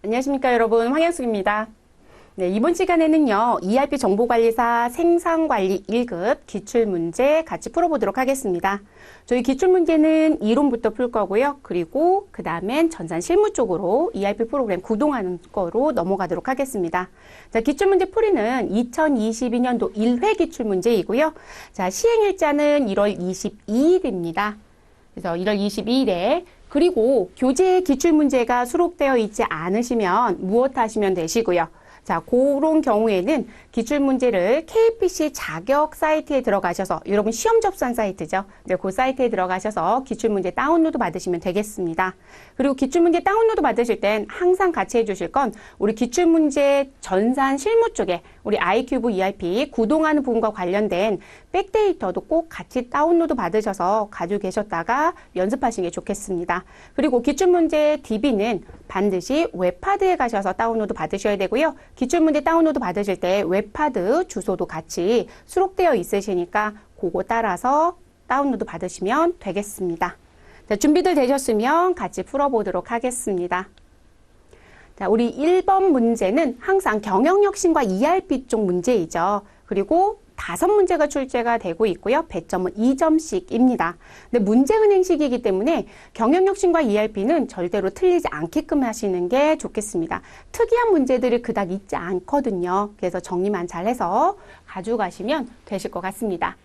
안녕하십니까 여러분, 황현숙입니다. 네, 이번 시간에는요, ERP 정보관리사 생산관리 1급 기출문제 같이 풀어보도록 하겠습니다. 저희 기출문제는 이론부터 풀 거고요. 그리고 그 다음엔 전산 실무 쪽으로 ERP 프로그램 구동하는 거로 넘어가도록 하겠습니다. 자, 기출문제 풀이는 2022년도 1회 기출문제이고요. 자, 시행일자는 1월 22일입니다. 그래서 1월 22일에 그리고 교재 기출문제가 수록되어 있지 않으시면 무엇 하시면 되시고요. 자, 그런 경우에는 기출문제를 KPC 자격 사이트에 들어가셔서, 여러분 시험 접수한 사이트죠. 네, 그 사이트에 들어가셔서 기출문제 다운로드 받으시면 되겠습니다. 그리고 기출문제 다운로드 받으실 땐 항상 같이 해주실 건 우리 기출문제 전산 실무 쪽에 우리 아이큐브 ERP 구동하는 부분과 관련된 백데이터도 꼭 같이 다운로드 받으셔서 가지고 계셨다가 연습하시는 게 좋겠습니다. 그리고 기출문제 DB는 반드시 웹하드에 가셔서 다운로드 받으셔야 되고요. 기출문제 다운로드 받으실 때 웹하드 주소도 같이 수록되어 있으시니까 그거 따라서 다운로드 받으시면 되겠습니다. 자, 준비들 되셨으면 같이 풀어보도록 하겠습니다. 자, 우리 1번 문제는 항상 경영혁신과 ERP 쪽 문제이죠. 그리고 5문제가 출제가 되고 있고요. 배점은 2점씩입니다. 근데 문제은행식이기 때문에 경영혁신과 ERP는 절대로 틀리지 않게끔 하시는 게 좋겠습니다. 특이한 문제들이 그닥 있지 않거든요. 그래서 정리만 잘해서 가져가시면 되실 것 같습니다.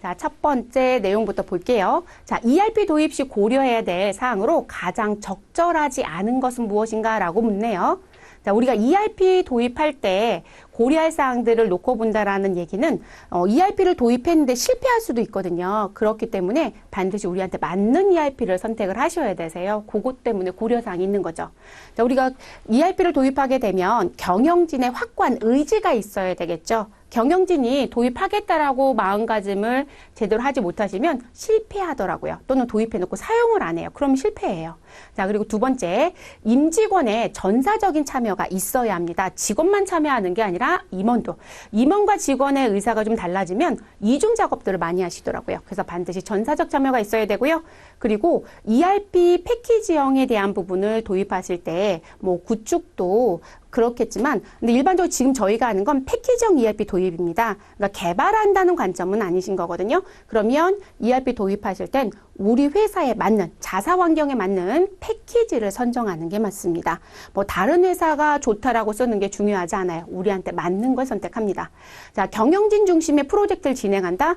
자, 첫 번째 내용부터 볼게요. 자, ERP 도입 시 고려해야 될 사항으로 가장 적절하지 않은 것은 무엇인가 라고 묻네요. 자, 우리가 ERP 도입할 때 고려할 사항들을 놓고 본다라는 얘기는 ERP를 도입했는데 실패할 수도 있거든요. 그렇기 때문에 반드시 우리한테 맞는 ERP를 선택을 하셔야 되세요. 그것 때문에 고려사항이 있는 거죠. 자, 우리가 ERP를 도입하게 되면 경영진의 확고한 의지가 있어야 되겠죠. 경영진이 도입하겠다라고 마음가짐을 제대로 하지 못하시면 실패하더라고요. 또는 도입해놓고 사용을 안 해요. 그럼 실패해요. 자, 그리고 두 번째, 임직원의 전사적인 참여가 있어야 합니다. 직원만 참여하는 게 아니라 임원도. 임원과 직원의 의사가 좀 달라지면 이중 작업들을 많이 하시더라고요. 그래서 반드시 전사적 참여가 있어야 되고요. 그리고 ERP 패키지형에 대한 부분을 도입하실 때 뭐 구축도 그렇겠지만, 근데 일반적으로 지금 저희가 하는 건 패키지형 ERP 도입입니다. 그러니까 개발한다는 관점은 아니신 거거든요. 그러면 ERP 도입하실 땐 우리 회사에 맞는, 자사 환경에 맞는 패키지를 선정하는 게 맞습니다. 뭐 다른 회사가 좋다라고 쓰는 게 중요하지 않아요. 우리한테 맞는 걸 선택합니다. 자, 경영진 중심의 프로젝트를 진행한다?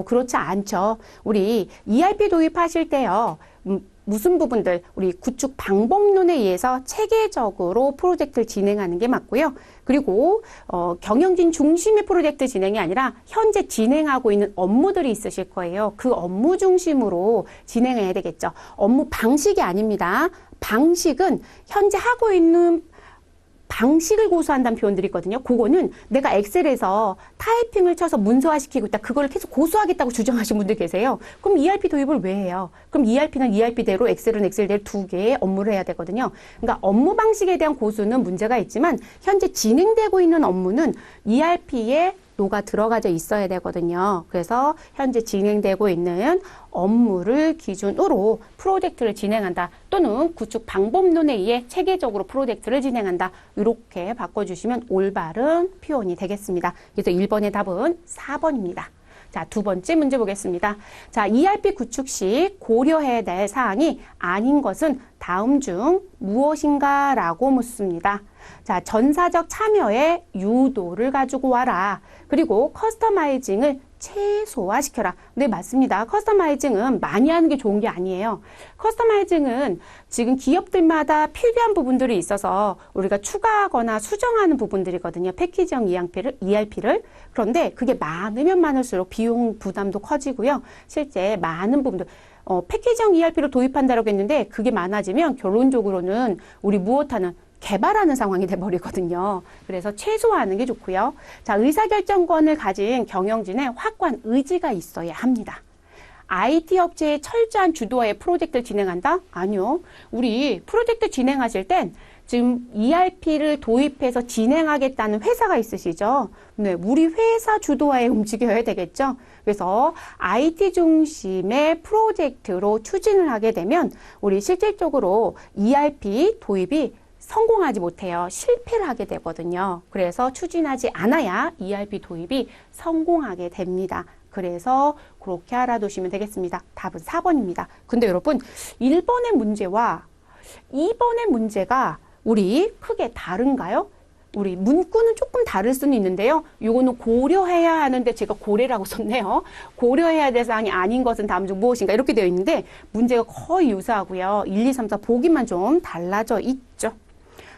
그렇지 않죠. 우리 ERP 도입하실 때요. 무슨 부분들, 우리 구축 방법론에 의해서 체계적으로 프로젝트를 진행하는 게 맞고요. 그리고 경영진 중심의 프로젝트 진행이 아니라 현재 진행하고 있는 업무들이 있으실 거예요. 그 업무 중심으로 진행해야 되겠죠. 업무 방식이 아닙니다. 방식은 현재 하고 있는 방식을 고수한다는 표현들이 있거든요. 그거는 내가 엑셀에서 타이핑을 쳐서 문서화시키고 있다. 그걸 계속 고수하겠다고 주장하시는 분들 계세요. 그럼 ERP 도입을 왜 해요? 그럼 ERP는 ERP대로, 엑셀은 엑셀대로 두 개의 업무를 해야 되거든요. 그러니까 업무 방식에 대한 고수는 문제가 있지만 현재 진행되고 있는 업무는 ERP에 녹아 들어가져 있어야 되거든요. 그래서 현재 진행되고 있는 업무를 기준으로 프로젝트를 진행한다. 또는 구축 방법론에 의해 체계적으로 프로젝트를 진행한다. 이렇게 바꿔주시면 올바른 표현이 되겠습니다. 그래서 1번의 답은 4번입니다. 자, 두 번째 문제 보겠습니다. 자, ERP 구축 시 고려해야 될 사항이 아닌 것은 다음 중 무엇인가 라고 묻습니다. 자, 전사적 참여의 유도를 가지고 와라. 그리고 커스터마이징을 최소화시켜라. 네, 맞습니다. 커스터마이징은 많이 하는 게 좋은 게 아니에요. 커스터마이징은 지금 기업들마다 필요한 부분들이 있어서 우리가 추가하거나 수정하는 부분들이거든요. 패키지형 ERP를. 그런데 그게 많으면 많을수록 비용 부담도 커지고요. 실제 많은 부분들. 패키지형 ERP를 도입한다라고 했는데 그게 많아지면 결론적으로는 우리 무엇하는 개발하는 상황이 돼버리거든요. 그래서 최소화하는 게 좋고요. 자, 의사결정권을 가진 경영진의 확고한 의지가 있어야 합니다. IT 업체의 철저한 주도하에 프로젝트를 진행한다? 아니요. 우리 프로젝트 진행하실 땐 지금 ERP를 도입해서 진행하겠다는 회사가 있으시죠? 네, 우리 회사 주도하에 움직여야 되겠죠? 그래서 IT 중심의 프로젝트로 추진을 하게 되면 우리 실질적으로 ERP 도입이 성공하지 못해요. 실패를 하게 되거든요. 그래서 추진하지 않아야 ERP 도입이 성공하게 됩니다. 그래서 그렇게 알아두시면 되겠습니다. 답은 4번입니다. 근데 여러분 1번의 문제와 2번의 문제가 우리 크게 다른가요? 우리 문구는 조금 다를 수는 있는데요. 이거는 고려해야 하는데 제가 고래라고 썼네요. 고려해야 될 사항이 아닌 것은 다음 중 무엇인가 이렇게 되어 있는데 문제가 거의 유사하고요. 1, 2, 3, 4 보기만 좀 달라져 있죠.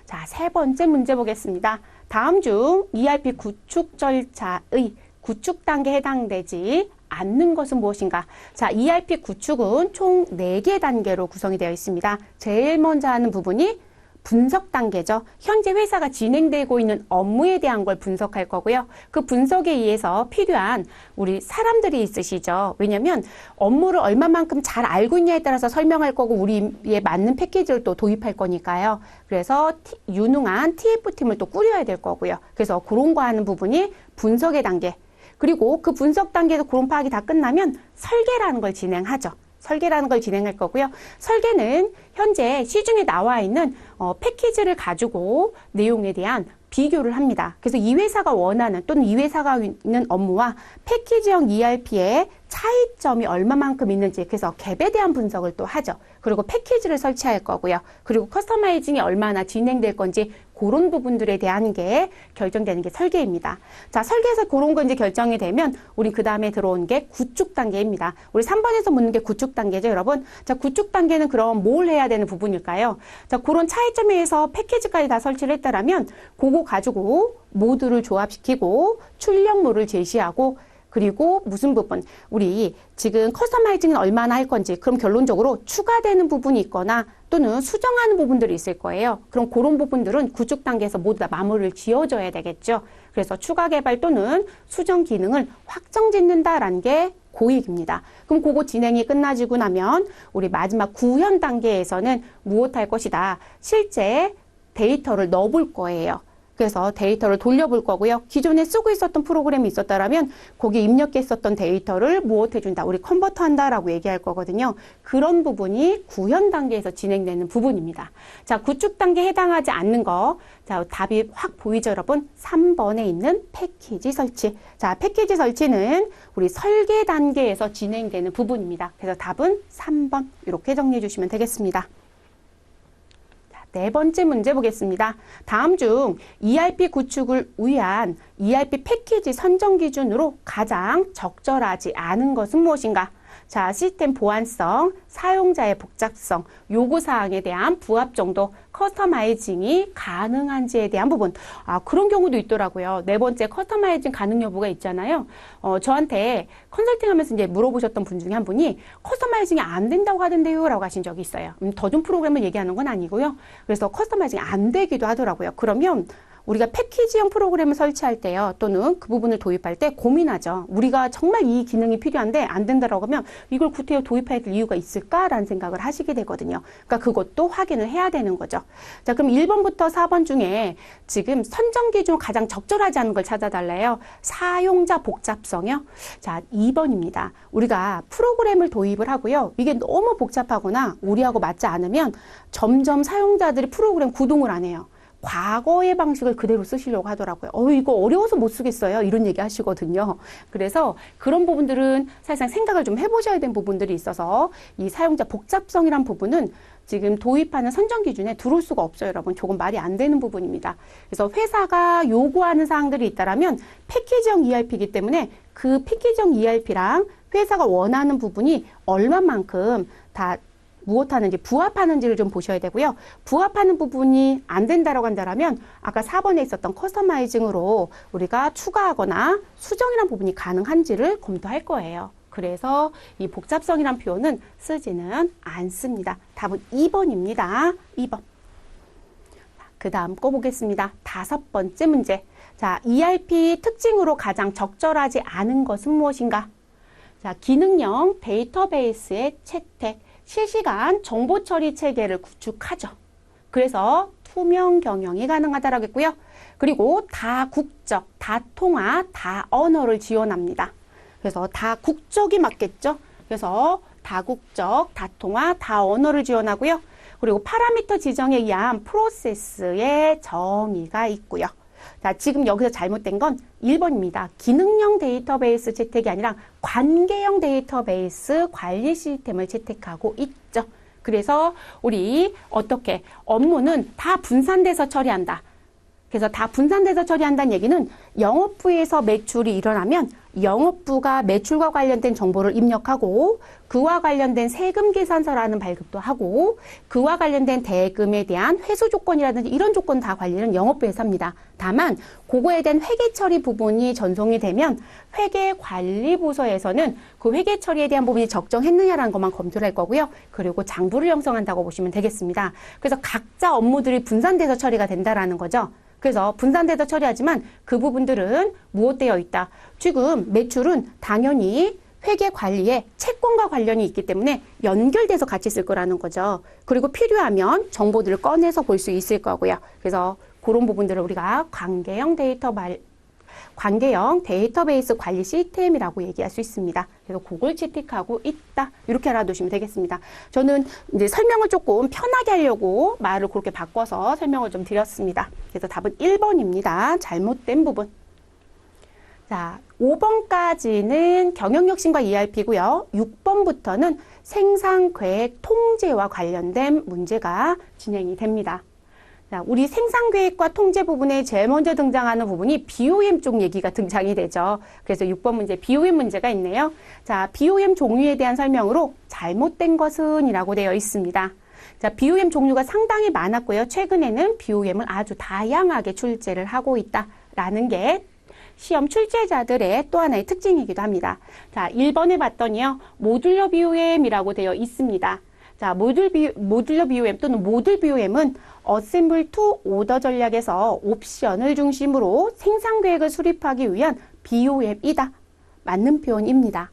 자, 세 번째 문제 보겠습니다. 다음 중 ERP 구축 절차의 구축 단계에 해당되지 않는 것은 무엇인가? 자, ERP 구축은 총 4개 단계로 구성이 되어 있습니다. 제일 먼저 하는 부분이 분석 단계죠. 현재 회사가 진행되고 있는 업무에 대한 걸 분석할 거고요. 그 분석에 의해서 필요한 우리 사람들이 있으시죠. 왜냐하면 업무를 얼마만큼 잘 알고 있냐에 따라서 설명할 거고 우리에 맞는 패키지를 또 도입할 거니까요. 그래서 유능한 TF팀을 또 꾸려야 될 거고요. 그래서 그런 거 하는 부분이 분석의 단계. 그리고 그 분석 단계에서 그런 파악이 다 끝나면 설계라는 걸 진행하죠. 설계라는 걸 진행할 거고요. 설계는 현재 시중에 나와 있는 패키지를 가지고 내용에 대한 비교를 합니다. 그래서 이 회사가 원하는 또는 이 회사가 있는 업무와 패키지형 ERP의 차이점이 얼마만큼 있는지 그래서 갭에 대한 분석을 또 하죠. 그리고 패키지를 설치할 거고요. 그리고 커스터마이징이 얼마나 진행될 건지 그런 부분들에 대한 게 결정되는 게 설계입니다. 자, 설계에서 그런 거 이제 결정이 되면 우리 그 다음에 들어온 게 구축 단계입니다. 우리 3번에서 묻는 게 구축 단계죠, 여러분. 자, 구축 단계는 그럼 뭘 해야 되는 부분일까요? 자, 그런 차이점에 의해서 패키지까지 다 설치를 했다라면 그거 가지고 모두를 조합시키고 출력물을 제시하고 그리고 무슨 부분, 우리 지금 커스터마이징은 얼마나 할 건지 그럼 결론적으로 추가되는 부분이 있거나 또는 수정하는 부분들이 있을 거예요. 그럼 그런 부분들은 구축 단계에서 모두 다 마무리를 지어줘야 되겠죠. 그래서 추가 개발 또는 수정 기능을 확정 짓는다라는 게 고익입니다. 그럼 그거 진행이 끝나지고 나면 우리 마지막 구현 단계에서는 무엇할 것이다. 실제 데이터를 넣어볼 거예요. 그래서 데이터를 돌려볼 거고요. 기존에 쓰고 있었던 프로그램이 있었다라면 거기에 입력했었던 데이터를 무엇해준다. 우리 컨버터 한다라고 얘기할 거거든요. 그런 부분이 구현 단계에서 진행되는 부분입니다. 자, 구축 단계에 해당하지 않는 거. 자, 답이 확 보이죠, 여러분? 3번에 있는 패키지 설치. 자, 패키지 설치는 우리 설계 단계에서 진행되는 부분입니다. 그래서 답은 3번. 이렇게 정리해 주시면 되겠습니다. 네 번째 문제 보겠습니다. 다음 중 ERP 구축을 위한 ERP 패키지 선정 기준으로 가장 적절하지 않은 것은 무엇인가? 자, 시스템 보안성, 사용자의 복잡성, 요구사항에 대한 부합 정도, 커스터마이징이 가능한지에 대한 부분. 아, 그런 경우도 있더라고요. 네 번째 커스터마이징 가능 여부가 있잖아요. 저한테 컨설팅 하면서 이제 물어보셨던 분 중에 한 분이 커스터마이징이 안 된다고 하던데요 라고 하신 적이 있어요. 더 좋은 프로그램을 얘기하는 건 아니고요. 그래서 커스터마이징이 안 되기도 하더라고요. 그러면 우리가 패키지형 프로그램을 설치할 때요. 또는 그 부분을 도입할 때 고민하죠. 우리가 정말 이 기능이 필요한데 안 된다라고 하면 이걸 구태여 도입할 이유가 있을까라는 생각을 하시게 되거든요. 그러니까 그것도 확인을 해야 되는 거죠. 자, 그럼 1번부터 4번 중에 지금 선정 기준 가장 적절하지 않은 걸 찾아달래요. 사용자 복잡성이요. 자, 2번입니다. 우리가 프로그램을 도입을 하고요. 이게 너무 복잡하거나 우리하고 맞지 않으면 점점 사용자들이 프로그램 구동을 안 해요. 과거의 방식을 그대로 쓰시려고 하더라고요. 이거 어려워서 못 쓰겠어요. 이런 얘기 하시거든요. 그래서 그런 부분들은 사실상 생각을 좀 해보셔야 되는 부분들이 있어서 이 사용자 복잡성이란 부분은 지금 도입하는 선정 기준에 들어올 수가 없어요, 여러분. 조금 말이 안 되는 부분입니다. 그래서 회사가 요구하는 사항들이 있다라면 패키지형 ERP이기 때문에 그 패키지형 ERP랑 회사가 원하는 부분이 얼마만큼 다 무엇하는지 부합하는지를 좀 보셔야 되고요. 부합하는 부분이 안 된다라고 한다면 아까 4번에 있었던 커스터마이징으로 우리가 추가하거나 수정이라는 부분이 가능한지를 검토할 거예요. 그래서 이 복잡성이란 표현은 쓰지는 않습니다. 답은 2번입니다. 2번. 그 다음 거 보겠습니다. 5번째 문제. 자, ERP 특징으로 가장 적절하지 않은 것은 무엇인가? 자, 기능형 데이터베이스의 채택. 실시간 정보 처리 체계를 구축하죠. 그래서 투명 경영이 가능하다라고 했고요. 그리고 다국적, 다통화, 다언어를 지원합니다. 그래서 다국적이 맞겠죠. 그래서 다국적, 다통화, 다언어를 지원하고요. 그리고 파라미터 지정에 의한 프로세스의 정의가 있고요. 자, 지금 여기서 잘못된 건 1번입니다. 기능형 데이터베이스 채택이 아니라 관계형 데이터베이스 관리 시스템을 채택하고 있죠. 그래서 우리 어떻게 업무는 다 분산돼서 처리한다. 그래서 다 분산돼서 처리한다는 얘기는 영업부에서 매출이 일어나면 영업부가 매출과 관련된 정보를 입력하고 그와 관련된 세금 계산서라는 발급도 하고 그와 관련된 대금에 대한 회수 조건이라든지 이런 조건 다 관리는 영업부에서 합니다. 다만 그거에 대한 회계 처리 부분이 전송이 되면 회계관리부서에서는 그 회계 처리에 대한 부분이 적정했느냐라는 것만 검토를 할 거고요. 그리고 장부를 형성한다고 보시면 되겠습니다. 그래서 각자 업무들이 분산돼서 처리가 된다라는 거죠. 그래서 분산돼서 처리하지만 그 부분들은 무엇되어 있다. 지금 매출은 당연히 회계 관리에 채권과 관련이 있기 때문에 연결돼서 같이 쓸 거라는 거죠. 그리고 필요하면 정보들을 꺼내서 볼 수 있을 거고요. 그래서 그런 부분들을 우리가 관계형 데이터베이스 관리 시스템이라고 얘기할 수 있습니다. 그래서 그걸 채택하고 있다. 이렇게 알아두시면 되겠습니다. 저는 이제 설명을 조금 편하게 하려고 말을 그렇게 바꿔서 설명을 좀 드렸습니다. 그래서 답은 1번입니다. 잘못된 부분. 자, 5번까지는 경영혁신과 ERP고요. 6번부터는 생산계획 통제와 관련된 문제가 진행이 됩니다. 자, 우리 생산계획과 통제 부분에 제일 먼저 등장하는 부분이 BOM 쪽 얘기가 등장이 되죠. 그래서 6번 문제 BOM 문제가 있네요. 자, BOM 종류에 대한 설명으로 잘못된 것은 이라고 되어 있습니다. 자, BOM 종류가 상당히 많았고요. 최근에는 BOM을 아주 다양하게 출제를 하고 있다라는 게 시험 출제자들의 또 하나의 특징이기도 합니다. 자, 1번에 봤더니요. 모듈러 BOM이라고 되어 있습니다. 자, 모듈러 BOM 또는 모듈 BOM은 어셈블 투 오더 전략에서 옵션을 중심으로 생산 계획을 수립하기 위한 BOM이다. 맞는 표현입니다.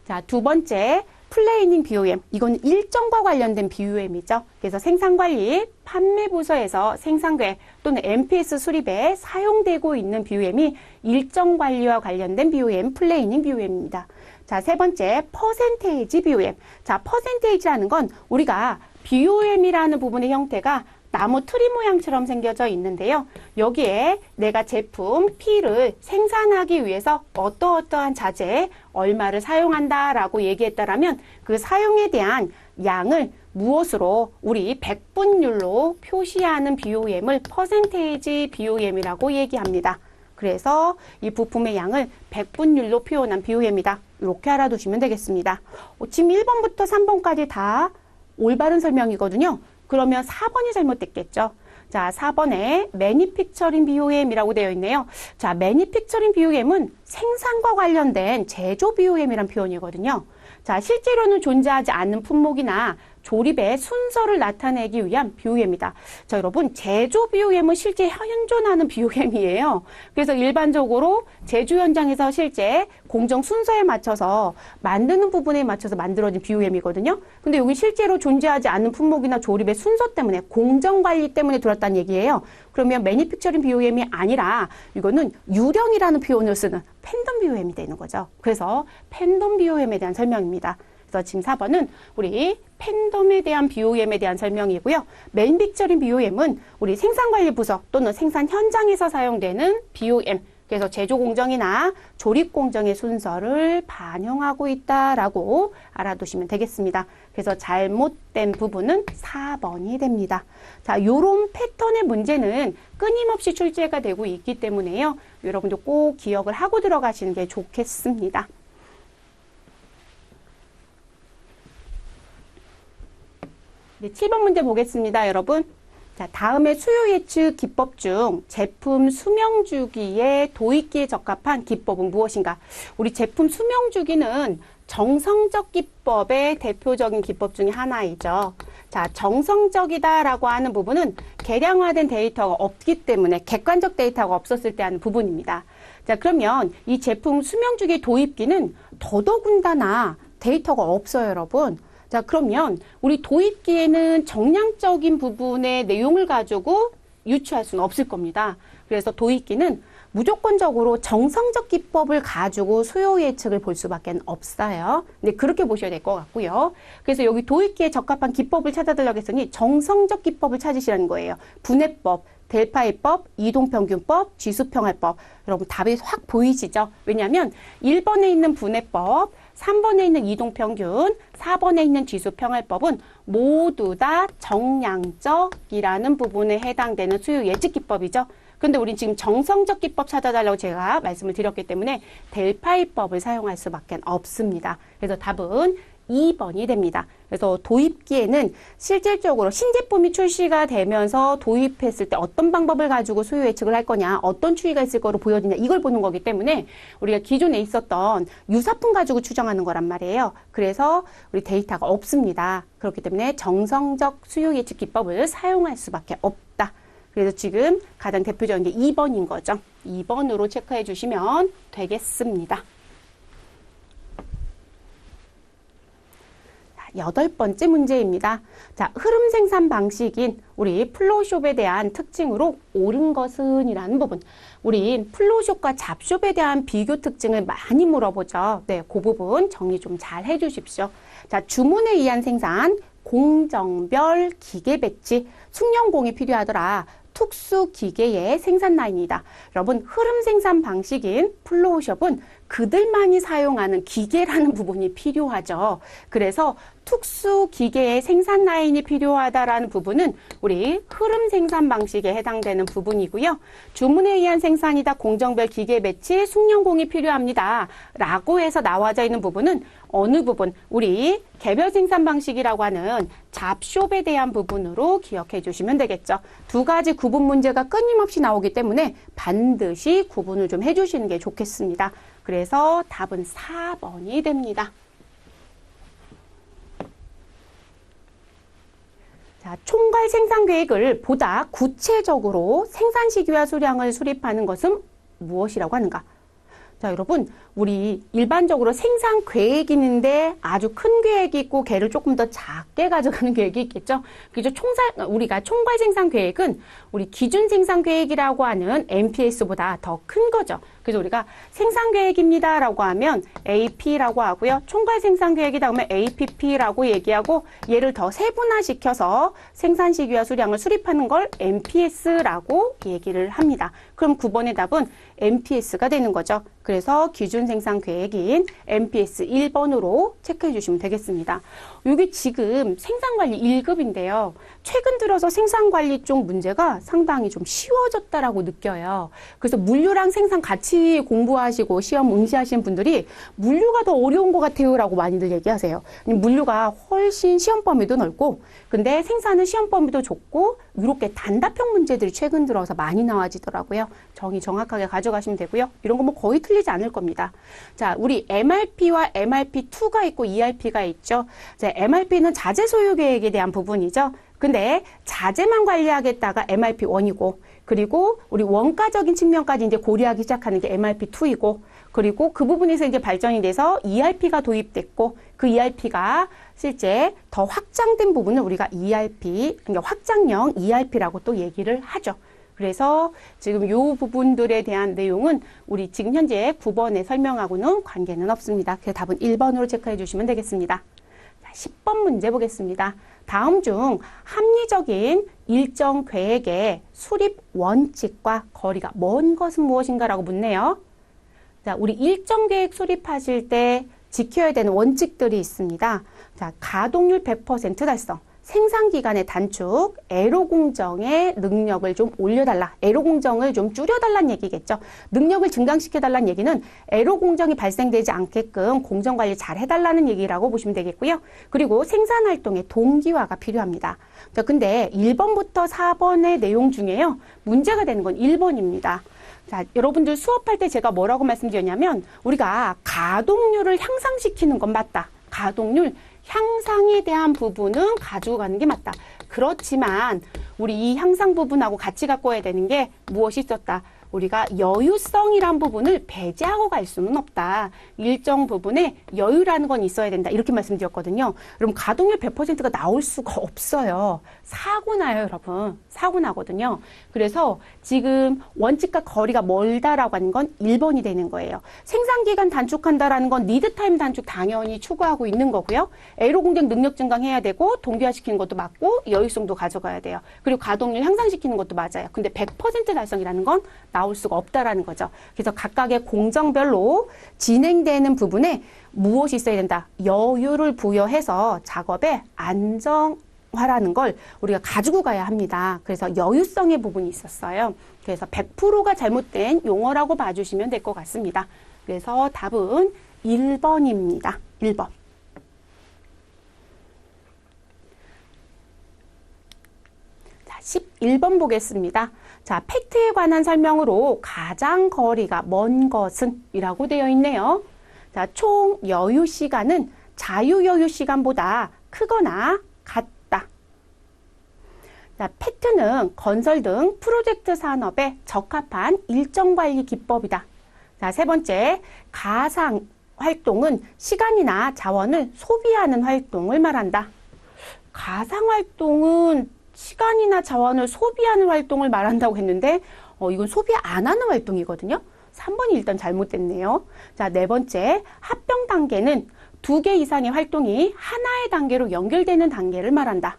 자, 두 번째, 플래닝 BOM. 이건 일정과 관련된 BOM이죠. 그래서 생산관리, 판매부서에서 생산계획 또는 MPS 수립에 사용되고 있는 BOM이 일정관리와 관련된 BOM, 플래닝 BOM입니다. 자, 세 번째, 퍼센테이지 BOM. 자, 퍼센테이지라는 건 우리가 BOM이라는 부분의 형태가 나무 트리 모양처럼 생겨져 있는데요. 여기에 내가 제품 P를 생산하기 위해서 어떠한 자재에 얼마를 사용한다라고 얘기했다라면 그 사용에 대한 양을 무엇으로 우리 백분율로 표시하는 BOM을 퍼센테이지 BOM이라고 얘기합니다. 그래서 이 부품의 양을 백분율로 표현한 BOM이다. 이렇게 알아두시면 되겠습니다. 지금 1번부터 3번까지 다 올바른 설명이거든요. 그러면 4번이 잘못됐겠죠. 자, 4번에 매니픽처링 BOM이라고 되어 있네요. 자, 매니픽처링 BOM은 생산과 관련된 제조 BOM이란 표현이거든요. 자, 실제로는 존재하지 않는 품목이나 조립의 순서를 나타내기 위한 BOM이다. 자, 여러분, 제조 BOM은 실제 현존하는 BOM이에요. 그래서 일반적으로 제조 현장에서 실제 공정 순서에 맞춰서 만드는 부분에 맞춰서 만들어진 BOM이거든요. 근데 여기 실제로 존재하지 않는 품목이나 조립의 순서 때문에 공정 관리 때문에 들었다는 얘기예요. 그러면 매니픽처링 BOM이 아니라 이거는 유령이라는 표현을 쓰는 팬덤 BOM이 되는 거죠. 그래서 팬덤 BOM에 대한 설명입니다. 그래서 지금 4번은 우리 팬덤에 대한 BOM에 대한 설명이고요. 매니픽처링 BOM은 우리 생산관리부서 또는 생산 현장에서 사용되는 BOM, 그래서 제조 공정이나 조립 공정의 순서를 반영하고 있다라고 알아두시면 되겠습니다. 그래서 잘못된 부분은 4번이 됩니다. 자, 요런 패턴의 문제는 끊임없이 출제가 되고 있기 때문에요. 여러분도 꼭 기억을 하고 들어가시는 게 좋겠습니다. 네, 7번 문제 보겠습니다, 여러분. 자, 다음에 수요 예측 기법 중 제품 수명 주기의 도입기에 적합한 기법은 무엇인가? 우리 제품 수명 주기는 정성적 기법의 대표적인 기법 중에 하나이죠. 자, 정성적이다라고 하는 부분은 계량화된 데이터가 없기 때문에 객관적 데이터가 없었을 때 하는 부분입니다. 자, 그러면 이 제품 수명 주기 도입기는 더더군다나 데이터가 없어요, 여러분. 자, 그러면 우리 도입기에는 정량적인 부분의 내용을 가지고 유추할 수는 없을 겁니다. 그래서 도입기는 무조건적으로 정성적 기법을 가지고 수요 예측을 볼 수밖에 없어요. 근데 그렇게 보셔야 될 것 같고요. 그래서 여기 도입기에 적합한 기법을 찾아달라고 했으니 정성적 기법을 찾으시라는 거예요. 분해법, 델파이법, 이동평균법, 지수평할법. 여러분 답이 확 보이시죠? 왜냐하면 1번에 있는 분해법, 3번에 있는 이동평균, 4번에 있는 지수평할법은 모두 다 정량적이라는 부분에 해당되는 수요 예측 기법이죠. 근데 우린 지금 정성적 기법 찾아달라고 제가 말씀을 드렸기 때문에 델파이법을 사용할 수밖에 없습니다. 그래서 답은 2번이 됩니다. 그래서 도입기에는 실질적으로 신제품이 출시가 되면서 도입했을 때 어떤 방법을 가지고 수요 예측을 할 거냐, 어떤 추이가 있을 거로 보여지냐, 이걸 보는 거기 때문에 우리가 기존에 있었던 유사품 가지고 추정하는 거란 말이에요. 그래서 우리 데이터가 없습니다. 그렇기 때문에 정성적 수요 예측 기법을 사용할 수밖에 없다. 그래서 지금 가장 대표적인 게 2번인 거죠. 2번으로 체크해 주시면 되겠습니다. 8번째 문제입니다. 자, 흐름 생산 방식인 우리 플로우숍에 대한 특징으로 옳은 것은 이라는 부분. 우리 플로우숍과 잡숍에 대한 비교 특징을 많이 물어보죠. 네, 그 부분 정리 좀 잘 해주십시오. 자, 주문에 의한 생산, 공정별 기계 배치, 숙련공이 필요하더라. 특수 기계의 생산 라인이다. 여러분, 흐름 생산 방식인 플로우숍은 그들만이 사용하는 기계라는 부분이 필요하죠. 그래서 특수 기계의 생산 라인이 필요하다라는 부분은 우리 흐름 생산 방식에 해당되는 부분이고요. 주문에 의한 생산이다. 공정별 기계 배치, 숙련공이 필요합니다. 라고 해서 나와져 있는 부분은 어느 부분? 우리 개별 생산 방식이라고 하는 잡숍에 대한 부분으로 기억해 주시면 되겠죠. 두 가지 구분 문제가 끊임없이 나오기 때문에 반드시 구분을 좀 해주시는 게 좋겠습니다. 그래서 답은 4번이 됩니다. 자, 총괄 생산 계획을 보다 구체적으로 생산 시기와 수량을 수립하는 것은 무엇이라고 하는가? 자, 여러분, 우리 일반적으로 생산 계획이 있는데 아주 큰 계획이 있고 걔를 조금 더 작게 가져가는 계획이 있겠죠. 그죠? 우리가 총괄 생산 계획은 우리 기준 생산 계획이라고 하는 MPS보다 더 큰 거죠. 그래서 우리가 생산 계획입니다라고 하면 AP라고 하고요. 총괄 생산 계획이다 하면 APP라고 얘기하고 얘를 더 세분화시켜서 생산 시기와 수량을 수립하는 걸 MPS라고 얘기를 합니다. 그럼 9번의 답은 MPS가 되는 거죠. 그래서 기준 생산 계획인 MPS 1번으로 체크해 주시면 되겠습니다. 여기 지금 생산관리 1급인데요. 최근 들어서 생산관리 쪽 문제가 상당히 좀 쉬워졌다라고 느껴요. 그래서 물류랑 생산 같이 공부하시고 시험 응시하시는 분들이 물류가 더 어려운 것 같아요 라고 많이들 얘기하세요. 물류가 훨씬 시험 범위도 넓고 근데 생산은 시험 범위도 좁고 이렇게 단답형 문제들이 최근 들어서 많이 나와지더라고요. 정의 정확하게 가져가시면 되고요. 이런 거 뭐 거의 틀리지 않을 겁니다. 자, 우리 MRP와 MRP2가 있고 ERP가 있죠. 자, MRP는 자재 소유 계획에 대한 부분이죠. 근데 자재만 관리하겠다가 MRP1이고 그리고 우리 원가적인 측면까지 이제 고려하기 시작하는 게 MRP2이고 그리고 그 부분에서 이제 발전이 돼서 ERP가 도입됐고 그 ERP가 실제 더 확장된 부분을 우리가 ERP, 그러니까 확장형 ERP라고 또 얘기를 하죠. 그래서 지금 이 부분들에 대한 내용은 우리 지금 현재 9번에 설명하고는 관계는 없습니다. 그래서 답은 1번으로 체크해 주시면 되겠습니다. 자, 10번 문제 보겠습니다. 다음 중 합리적인 일정 계획의 수립 원칙과 거리가 먼 것은 무엇인가라고 묻네요. 자, 우리 일정 계획 수립하실 때 지켜야 되는 원칙들이 있습니다. 자, 가동률 100% 달성. 생산기간의 단축, 애로 공정의 능력을 좀 올려달라. 애로 공정을 좀 줄여달라는 얘기겠죠. 능력을 증강시켜달라는 얘기는 애로 공정이 발생되지 않게끔 공정관리 잘 해달라는 얘기라고 보시면 되겠고요. 그리고 생산활동의 동기화가 필요합니다. 자, 근데 1번부터 4번의 내용 중에요. 문제가 되는 건 1번입니다. 자, 여러분들 수업할 때 제가 뭐라고 말씀드렸냐면 우리가 가동률을 향상시키는 건 맞다. 가동률 향상에 대한 부분은 가지고 가는 게 맞다. 그렇지만 우리 이 향상 부분하고 같이 갖고 와야 되는 게 무엇이 있었다. 우리가 여유성이란 부분을 배제하고 갈 수는 없다. 일정 부분에 여유라는 건 있어야 된다. 이렇게 말씀드렸거든요. 여러분 가동률 100%가 나올 수가 없어요. 사고 나요, 여러분. 사고 나거든요. 그래서 지금 원칙과 거리가 멀다라고 하는 건 1번이 되는 거예요. 생산기간 단축한다라는 건 리드타임 단축 당연히 추구하고 있는 거고요. 에로 공정 능력 증강해야 되고 동기화시키는 것도 맞고 여유성도 가져가야 돼요. 그리고 가동률 향상시키는 것도 맞아요. 근데 100% 달성이라는 건 나올 수가 없다라는 거죠. 그래서 각각의 공정별로 진행되는 부분에 무엇이 있어야 된다? 여유를 부여해서 작업에 안정화라는 걸 우리가 가지고 가야 합니다. 그래서 여유성의 부분이 있었어요. 그래서 100%가 잘못된 용어라고 봐주시면 될 것 같습니다. 그래서 답은 1번입니다. 1번. 자, 11번 보겠습니다. 자, 팩트에 관한 설명으로 가장 거리가 먼 것은 이라고 되어 있네요. 자, 총 여유 시간은 자유 여유 시간보다 크거나 같다. 자, 팩트는 건설 등 프로젝트 산업에 적합한 일정 관리 기법이다. 자, 세 번째, 가상 활동은 시간이나 자원을 소비하는 활동을 말한다. 가상 활동은 시간이나 자원을 소비하는 활동을 말한다고 했는데 이건 소비 안 하는 활동이거든요. 3번이 일단 잘못됐네요. 자, 네 번째, 합병 단계는 2개 이상의 활동이 하나의 단계로 연결되는 단계를 말한다.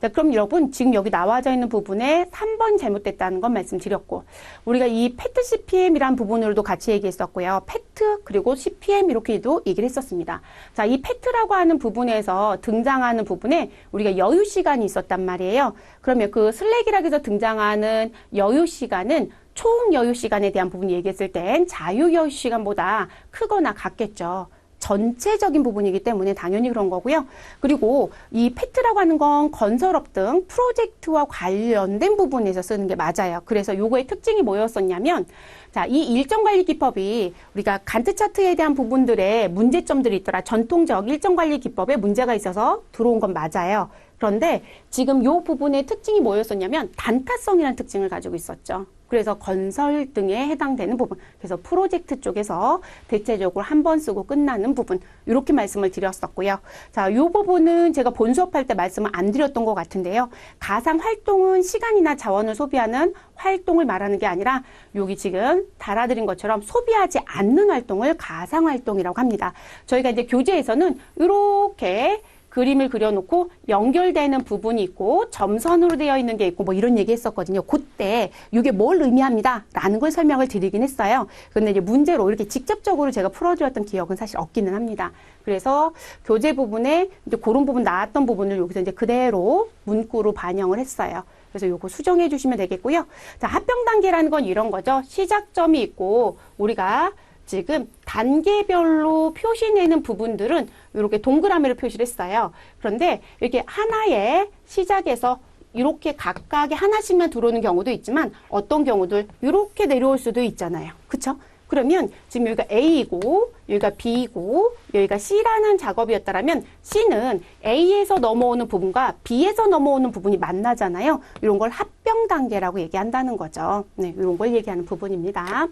자, 그럼 여러분 지금 여기 나와져 있는 부분에 3번 잘못됐다는 건 말씀드렸고, 우리가 이 PET CPM이라는 부분으로도 같이 얘기했었고요. PET 그리고 CPM 이렇게도 얘기를 했었습니다. 자, 이 PET라고 하는 부분에서 등장하는 부분에 우리가 여유 시간이 있었단 말이에요. 그러면 그 슬랙이라고 해서 등장하는 여유 시간은 총 여유 시간에 대한 부분 얘기했을 땐 자유 여유 시간보다 크거나 같겠죠. 전체적인 부분이기 때문에 당연히 그런 거고요. 그리고 이 PET라고 하는 건 건설업 등 프로젝트와 관련된 부분에서 쓰는 게 맞아요. 그래서 요거의 특징이 뭐였었냐면, 자, 이 일정 관리 기법이 우리가 간트 차트에 대한 부분들의 문제점들이 있더라. 전통적 일정 관리 기법에 문제가 있어서 들어온 건 맞아요. 그런데 지금 요 부분의 특징이 뭐였었냐면 단타성이라는 특징을 가지고 있었죠. 그래서 건설 등에 해당되는 부분, 그래서 프로젝트 쪽에서 대체적으로 한 번 쓰고 끝나는 부분, 이렇게 말씀을 드렸었고요. 자, 이 부분은 제가 본 수업할 때 말씀을 안 드렸던 것 같은데요. 가상 활동은 시간이나 자원을 소비하는 활동을 말하는 게 아니라 여기 지금 달아드린 것처럼 소비하지 않는 활동을 가상 활동이라고 합니다. 저희가 이제 교재에서는 이렇게 그림을 그려놓고 연결되는 부분이 있고 점선으로 되어 있는 게 있고 뭐 이런 얘기 했었거든요. 그때 이게 뭘 의미합니다 라는 걸 설명을 드리긴 했어요. 근데 이제 문제로 이렇게 직접적으로 제가 풀어드렸던 기억은 사실 없기는 합니다. 그래서 교재 부분에 이제 그런 부분 나왔던 부분을 여기서 이제 그대로 문구로 반영을 했어요. 그래서 요거 수정해 주시면 되겠고요. 자, 합병 단계라는 건 이런 거죠. 시작점이 있고 우리가 지금 단계별로 표시내는 부분들은 이렇게 동그라미로 표시를 했어요. 그런데 이렇게 하나의 시작에서 이렇게 각각의 하나씩만 들어오는 경우도 있지만 어떤 경우들 이렇게 내려올 수도 있잖아요. 그쵸? 그러면 지금 여기가 A이고 여기가 B이고 여기가 C라는 작업이었다면 C는 A에서 넘어오는 부분과 B에서 넘어오는 부분이 만나잖아요. 이런 걸 합병 단계라고 얘기한다는 거죠. 네, 이런 걸 얘기하는 부분입니다.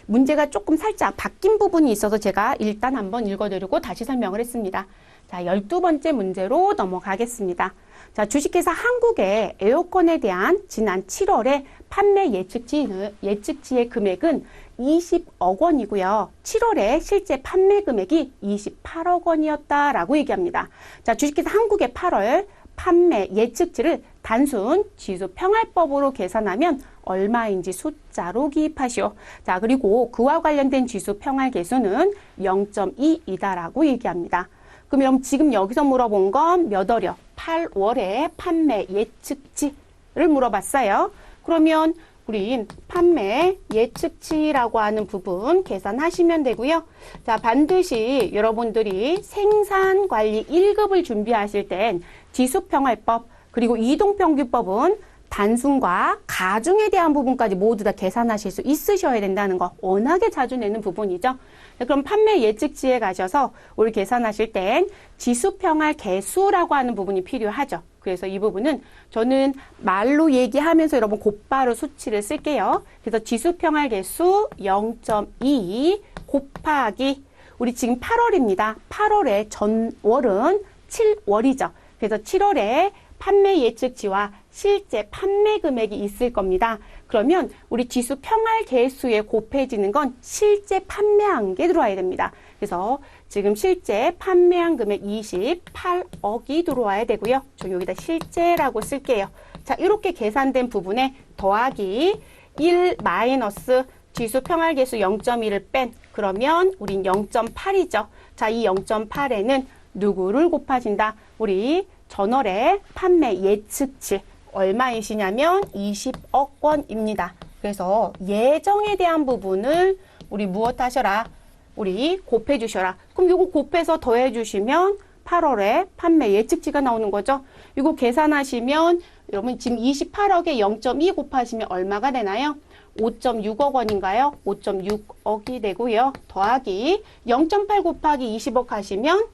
문제가 조금 살짝 바뀐 부분이 있어서 제가 일단 한번 읽어드리고 다시 설명을 했습니다. 자, 12번째 문제로 넘어가겠습니다. 자, 주식회사 한국의 에어컨에 대한 지난 7월에 판매 예측치의 금액은 20억 원이고요. 7월에 실제 판매 금액이 28억 원이었다라고 얘기합니다. 자, 주식회사 한국의 8월 판매 예측치를 단순 지수평할법으로 계산하면 얼마인지 숫자로 기입하시오. 자, 그리고 그와 관련된 지수평할 계수는 0.2이다라고 얘기합니다. 그럼 지금 여기서 물어본 건 몇 월이요? 8월에 판매 예측치를 물어봤어요. 그러면 우리 판매 예측치라고 하는 부분 계산하시면 되고요. 자, 반드시 여러분들이 생산관리 1급을 준비하실 땐 지수평할법 그리고 이동평균법은 단순과 가중에 대한 부분까지 모두 다 계산하실 수 있으셔야 된다는 거 워낙에 자주 내는 부분이죠. 그럼 판매 예측치에 가셔서 우리 계산하실 땐 지수평할 계수라고 하는 부분이 필요하죠. 그래서 이 부분은 저는 말로 얘기하면서 여러분 곧바로 수치를 쓸게요. 그래서 지수 평할 개수 0.2 곱하기 우리 지금 8월입니다. 8월의 전월은 7월이죠. 그래서 7월에 판매 예측치와 실제 판매 금액이 있을 겁니다. 그러면 우리 지수 평할 개수에 곱해지는 건 실제 판매한 게 들어와야 됩니다. 그래서 지금 실제 판매한 금액 28억이 들어와야 되고요. 저 여기다 실제라고 쓸게요. 자, 이렇게 계산된 부분에 더하기 1 마이너스 지수 평할 개수 0.1을 뺀 그러면 우린 0.8이죠. 자, 이 0.8에는 누구를 곱하진다? 우리 전월의 판매 예측치 얼마이시냐면 20억 원입니다. 그래서 예정에 대한 부분을 우리 무엇 하셔라? 우리 곱해 주셔라. 그럼 이거 곱해서 더해 주시면 8월에 판매 예측치가 나오는 거죠. 이거 계산하시면 여러분 지금 28억에 0.2 곱하시면 얼마가 되나요? 5.6억 원인가요? 5.6억이 되고요. 더하기 0.8 곱하기 20억 하시면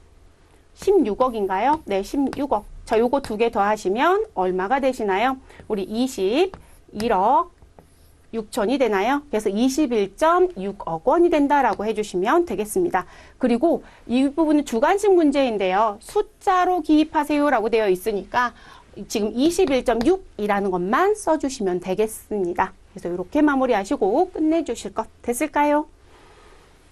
16억인가요? 네, 16억. 자, 요거 두 개 더하시면 얼마가 되시나요? 우리 21억 6천이 되나요? 그래서 21.6억 원이 된다라고 해주시면 되겠습니다. 그리고 이 부분은 주관식 문제인데요. 숫자로 기입하세요라고 되어 있으니까 지금 21.6이라는 것만 써주시면 되겠습니다. 그래서 이렇게 마무리하시고 끝내주실 것 됐을까요?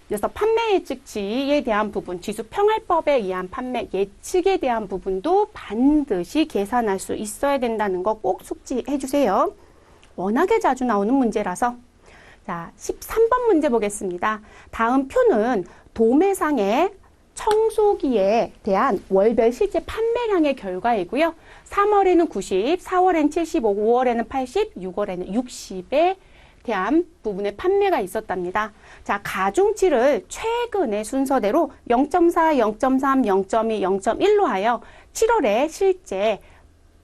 그래서 판매 예측치에 대한 부분, 지수 평할법에 의한 판매 예측에 대한 부분도 반드시 계산할 수 있어야 된다는 거 꼭 숙지해 주세요. 워낙에 자주 나오는 문제라서. 자, 13번 문제 보겠습니다. 다음 표는 도매상의 청소기에 대한 월별 실제 판매량의 결과이고요. 3월에는 90, 4월에는 75, 5월에는 80, 6월에는 60에 대한 부분의 판매가 있었답니다. 자, 가중치를 최근의 순서대로 0.4, 0.3, 0.2, 0.1로 하여 7월에 실제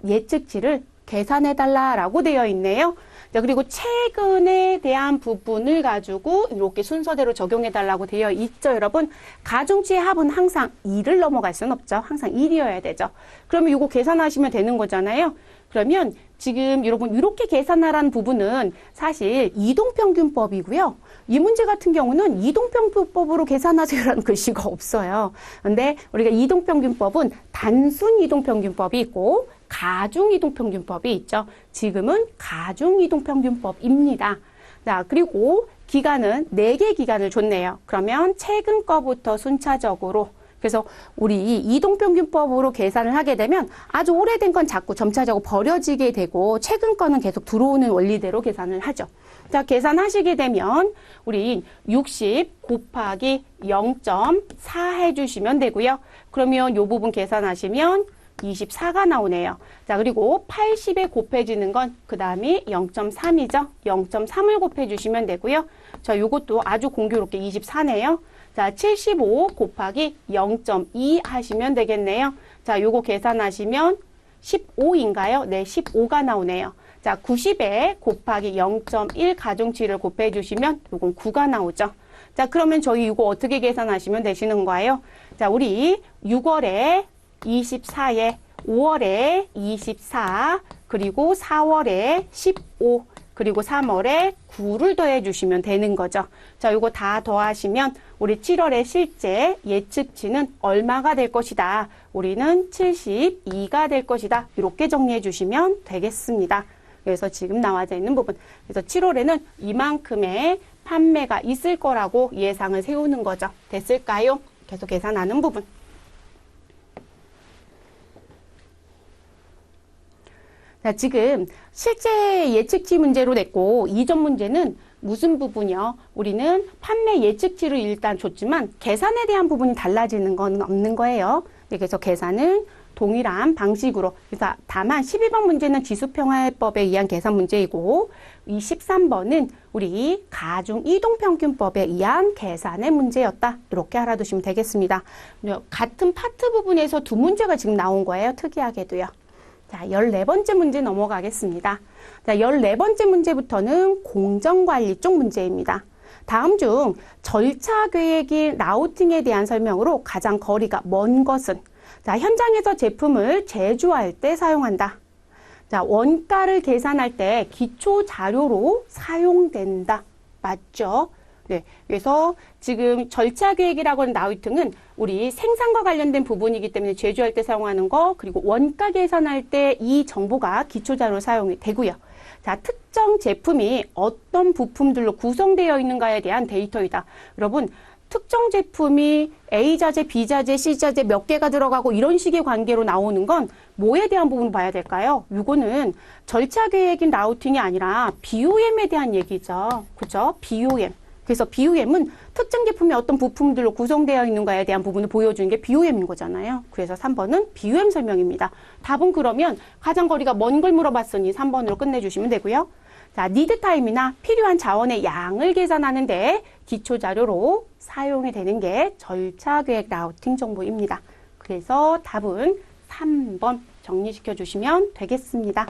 예측치를 계산해달라라고 되어 있네요. 자, 그리고 최근에 대한 부분을 가지고 이렇게 순서대로 적용해달라고 되어 있죠, 여러분. 가중치의 합은 항상 2를 넘어갈 수는 없죠. 항상 1이어야 되죠. 그러면 이거 계산하시면 되는 거잖아요. 그러면 지금 여러분 이렇게 계산하라는 부분은 사실 이동평균법이고요. 이 문제 같은 경우는 이동평균법으로 계산하세요라는 글씨가 없어요. 근데 우리가 이동평균법은 단순 이동평균법이 있고 가중 이동평균법이 있죠. 지금은 가중 이동평균법입니다. 자, 그리고 기간은 4개 기간을 줬네요. 그러면 최근 거부터 순차적으로 그래서 우리 이동평균법으로 계산을 하게 되면 아주 오래된 건 자꾸 점차적으로 버려지게 되고 최근 거는 계속 들어오는 원리대로 계산을 하죠. 자, 계산하시게 되면 우리 60 곱하기 0.4 해주시면 되고요. 그러면 이 부분 계산하시면 24가 나오네요. 자, 그리고 80에 곱해지는 건 그 다음이 0.3이죠. 0.3을 곱해주시면 되고요. 자, 요것도 아주 공교롭게 24네요. 자, 75 곱하기 0.2 하시면 되겠네요. 자, 요거 계산하시면 15인가요? 네, 15가 나오네요. 자, 90에 곱하기 0.1 가중치를 곱해주시면 요건 9가 나오죠. 자, 그러면 저희 이거 어떻게 계산하시면 되시는 거예요? 자, 우리 6월에 24에 5월에 24 그리고 4월에 15 그리고 3월에 9를 더해 주시면 되는 거죠. 자, 이거 다 더하시면 우리 7월의 실제 예측치는 얼마가 될 것이다. 우리는 72가 될 것이다. 이렇게 정리해 주시면 되겠습니다. 그래서 지금 나와져 있는 부분. 그래서 7월에는 이만큼의 판매가 있을 거라고 예상을 세우는 거죠. 됐을까요? 계속 계산하는 부분. 자, 지금 실제 예측치 문제로 냈고 이전 문제는 무슨 부분이요? 우리는 판매 예측치를 일단 줬지만 계산에 대한 부분이 달라지는 건 없는 거예요. 그래서 계산은 동일한 방식으로. 그래서 다만 12번 문제는 지수평화법에 의한 계산 문제이고 이 13번은 우리 가중 이동평균법에 의한 계산의 문제였다. 이렇게 알아두시면 되겠습니다. 같은 파트 부분에서 두 문제가 지금 나온 거예요. 특이하게도요. 자, 14번째 문제 넘어가겠습니다. 자, 14번째 문제부터는 공정관리 쪽 문제입니다. 다음 중 절차 계획일 라우팅에 대한 설명으로 가장 거리가 먼 것은 자, 현장에서 제품을 제조할 때 사용한다. 자, 원가를 계산할 때 기초 자료로 사용된다. 맞죠? 네. 그래서 지금 절차 계획이라고 하는 나우이팅은 우리 생산과 관련된 부분이기 때문에 제조할 때 사용하는 거, 그리고 원가 계산할 때 이 정보가 기초 자료로 사용이 되고요. 자, 특정 제품이 어떤 부품들로 구성되어 있는가에 대한 데이터이다. 여러분, 특정 제품이 A자재, B자재, C자재 몇 개가 들어가고 이런 식의 관계로 나오는 건 뭐에 대한 부분을 봐야 될까요? 이거는 절차 계획인 라우팅이 아니라 BOM에 대한 얘기죠. 그죠? BOM. 그래서 BOM은 특정 제품이 어떤 부품들로 구성되어 있는가에 대한 부분을 보여주는 게 BOM인 거잖아요. 그래서 3번은 BOM 설명입니다. 답은 그러면 가장 거리가 먼 걸 물어봤으니 3번으로 끝내주시면 되고요. 자, 니드 타임이나 필요한 자원의 양을 계산하는데 기초 자료로 사용이 되는 게 절차 계획 라우팅 정보입니다. 그래서 답은 3번 정리시켜 주시면 되겠습니다.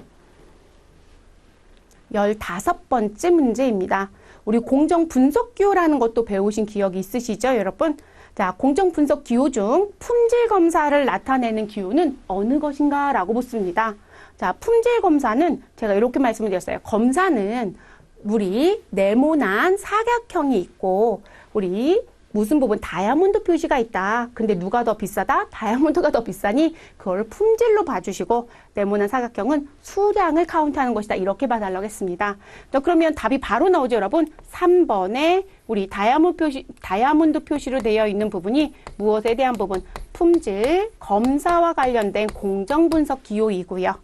15번째 문제입니다. 우리 공정 분석 기호라는 것도 배우신 기억이 있으시죠, 여러분? 자, 공정 분석 기호 중 품질 검사를 나타내는 기호는 어느 것인가 라고 묻습니다. 자, 품질 검사는 제가 이렇게 말씀을 드렸어요. 검사는 우리 네모난 사각형이 있고 우리 무슨 부분 다이아몬드 표시가 있다. 근데 누가 더 비싸다? 다이아몬드가 더 비싸니 그걸 품질로 봐주시고 네모난 사각형은 수량을 카운트하는 것이다. 이렇게 봐달라고 했습니다. 자, 그러면 답이 바로 나오죠, 여러분. 3번에 우리 다이아몬드 표시로 되어 있는 부분이 무엇에 대한 부분? 품질 검사와 관련된 공정 분석 기호이고요.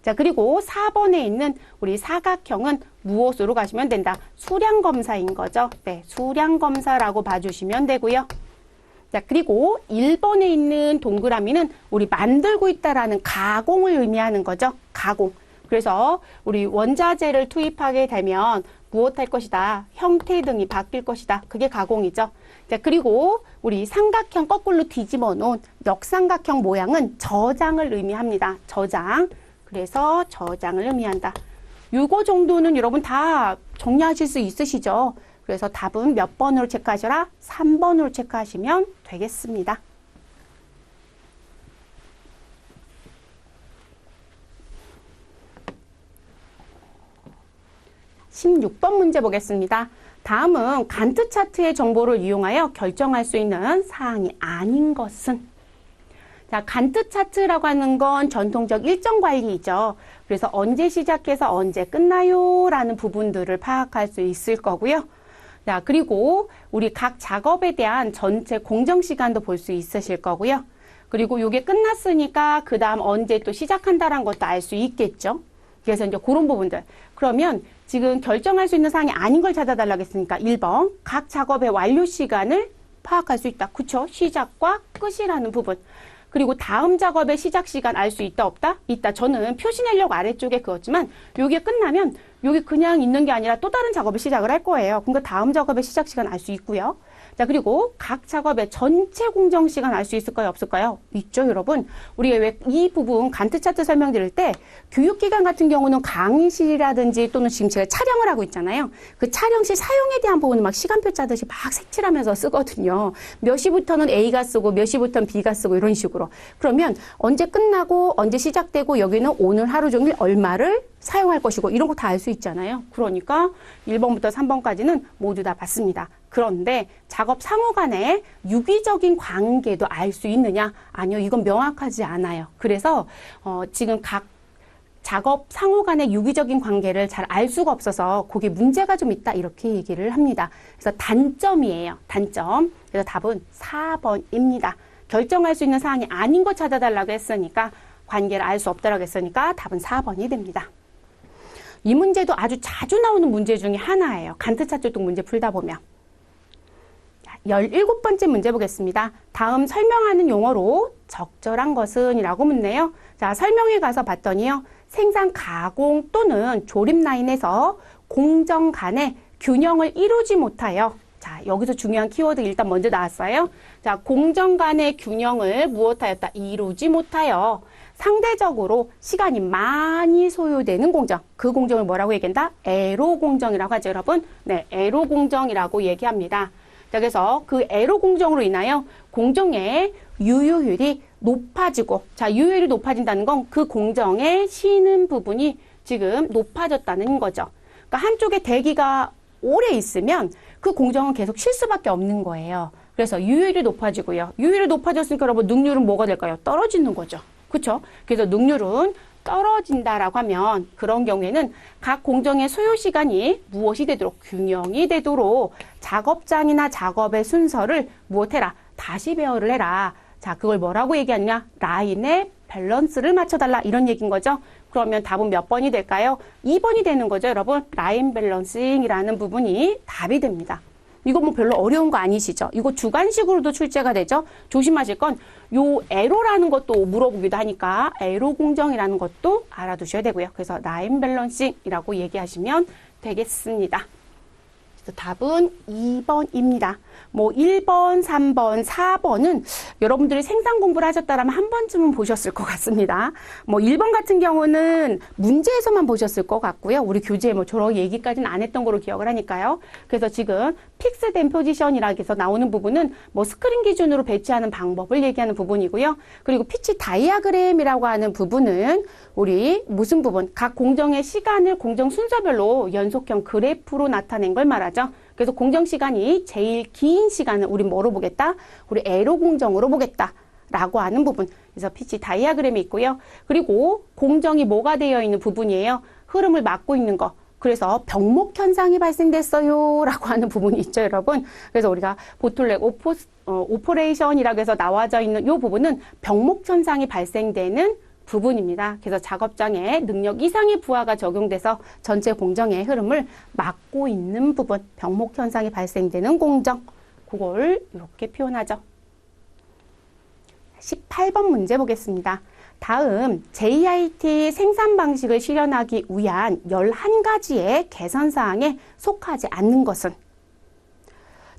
자, 그리고 4번에 있는 우리 사각형은 무엇으로 가시면 된다? 수량 검사인 거죠. 네, 수량 검사라고 봐주시면 되고요. 자, 그리고 1번에 있는 동그라미는 우리 만들고 있다라는 가공을 의미하는 거죠. 가공. 그래서 우리 원자재를 투입하게 되면 무엇 할 것이다? 형태 등이 바뀔 것이다. 그게 가공이죠. 자, 그리고 우리 삼각형 거꾸로 뒤집어 놓은 역삼각형 모양은 저장을 의미합니다. 저장. 그래서 저장을 의미한다. 요거 정도는 여러분 다 정리하실 수 있으시죠? 그래서 답은 몇 번으로 체크하셔라? 3번으로 체크하시면 되겠습니다. 16번 문제 보겠습니다. 다음은 간트 차트의 정보를 이용하여 결정할 수 있는 사항이 아닌 것은? 자, 간트 차트라고 하는 건 전통적 일정 관리이죠. 그래서 언제 시작해서 언제 끝나요? 라는 부분들을 파악할 수 있을 거고요. 자, 그리고 우리 각 작업에 대한 전체 공정 시간도 볼 수 있으실 거고요. 그리고 이게 끝났으니까 그 다음 언제 또 시작한다라는 것도 알 수 있겠죠. 그래서 이제 그런 부분들. 그러면 지금 결정할 수 있는 사항이 아닌 걸 찾아달라고 했으니까 1번 각 작업의 완료 시간을 파악할 수 있다. 그쵸? 시작과 끝이라는 부분. 그리고 다음 작업의 시작 시간 알 수 있다 없다? 있다. 저는 표시 내려고 아래쪽에 그었지만 요게 끝나면 요게 그냥 있는 게 아니라 또 다른 작업을 시작을 할 거예요. 그러니까 다음 작업의 시작 시간 알 수 있고요. 자, 그리고 각 작업의 전체 공정 시간 알 수 있을까요? 없을까요? 있죠, 여러분. 우리가 왜 이 부분 간트 차트 설명드릴 때 교육기관 같은 경우는 강의실이라든지 또는 지금 제가 촬영을 하고 있잖아요. 그 촬영 시 사용에 대한 부분은 막 시간표 짜듯이 막 색칠하면서 쓰거든요. 몇 시부터는 A가 쓰고 몇 시부터는 B가 쓰고 이런 식으로. 그러면 언제 끝나고 언제 시작되고 여기는 오늘 하루 종일 얼마를 사용할 것이고 이런 거 다 알 수 있잖아요. 그러니까 1번부터 3번까지는 모두 다 봤습니다. 그런데 작업 상호 간의 유기적인 관계도 알 수 있느냐? 아니요. 이건 명확하지 않아요. 그래서 지금 각 작업 상호 간의 유기적인 관계를 잘 알 수가 없어서 그게 문제가 좀 있다 이렇게 얘기를 합니다. 그래서 단점이에요. 단점. 그래서 답은 4번입니다. 결정할 수 있는 사항이 아닌 거 찾아달라고 했으니까 관계를 알 수 없다라고 했으니까 답은 4번이 됩니다. 이 문제도 아주 자주 나오는 문제 중에 하나예요. 간트 차트 쪽 문제 풀다 보면. 17번째 문제 보겠습니다. 다음 설명하는 용어로 적절한 것은? 이라고 묻네요. 자, 설명에 가서 봤더니요. 생산, 가공 또는 조립 라인에서 공정 간의 균형을 이루지 못하여. 자, 여기서 중요한 키워드 일단 먼저 나왔어요. 자, 공정 간의 균형을 무엇하였다? 이루지 못하여 상대적으로 시간이 많이 소요되는 공정. 그 공정을 뭐라고 얘기한다? 애로 공정이라고 하죠, 여러분. 네, 애로 공정이라고 얘기합니다. 자, 그래서 그 애로 공정으로 인하여 공정의 유효율이 높아지고, 자, 유효율이 높아진다는 건 그 공정에 쉬는 부분이 지금 높아졌다는 거죠. 그러니까 한쪽에 대기가 오래 있으면 그 공정은 계속 쉴 수밖에 없는 거예요. 그래서 유효율이 높아지고요. 유효율이 높아졌으니까 여러분 능률은 뭐가 될까요? 떨어지는 거죠. 그렇죠? 그래서 능률은 떨어진다라고 하면 그런 경우에는 각 공정의 소요 시간이 무엇이 되도록 균형이 되도록 작업장이나 작업의 순서를 무엇해라? 다시 배열을 해라. 자, 그걸 뭐라고 얘기하느냐? 라인의 밸런스를 맞춰달라. 이런 얘기인 거죠. 그러면 답은 몇 번이 될까요? 2번이 되는 거죠, 여러분. 라인 밸런싱이라는 부분이 답이 됩니다. 이거 뭐 별로 어려운 거 아니시죠? 이거 주관식으로도 출제가 되죠? 조심하실 건 요 에로라는 것도 물어보기도 하니까 에로 공정이라는 것도 알아두셔야 되고요. 그래서 라인 밸런싱이라고 얘기하시면 되겠습니다. 그래서 답은 2번입니다. 뭐 1번, 3번, 4번은 여러분들이 생산 공부를 하셨다면 한 번쯤은 보셨을 것 같습니다. 뭐 1번 같은 경우는 문제에서만 보셨을 것 같고요. 우리 교재에 뭐 저런 얘기까지는 안 했던 거로 기억을 하니까요. 그래서 지금 픽스된 포지션이라고 해서 나오는 부분은 뭐 스크린 기준으로 배치하는 방법을 얘기하는 부분이고요. 그리고 피치 다이아그램이라고 하는 부분은 우리 무슨 부분? 각 공정의 시간을 공정 순서별로 연속형 그래프로 나타낸 걸 말하죠. 그래서 공정 시간이 제일 긴 시간을 우리 뭐로 보겠다? 우리 에로 공정으로 보겠다. 라고 하는 부분. 그래서 피치 다이아그램이 있고요. 그리고 공정이 뭐가 되어 있는 부분이에요? 흐름을 막고 있는 거. 그래서 병목 현상이 발생됐어요. 라고 하는 부분이 있죠, 여러분. 그래서 우리가 보틀렉 오퍼레이션이라고 해서 나와져 있는 이 부분은 병목 현상이 발생되는 부분입니다. 그래서 작업장에 능력 이상의 부하가 적용돼서 전체 공정의 흐름을 막고 있는 부분, 병목 현상이 발생되는 공정, 그걸 이렇게 표현하죠. 18번 문제 보겠습니다. 다음 JIT 생산 방식을 실현하기 위한 11가지의 개선 사항에 속하지 않는 것은?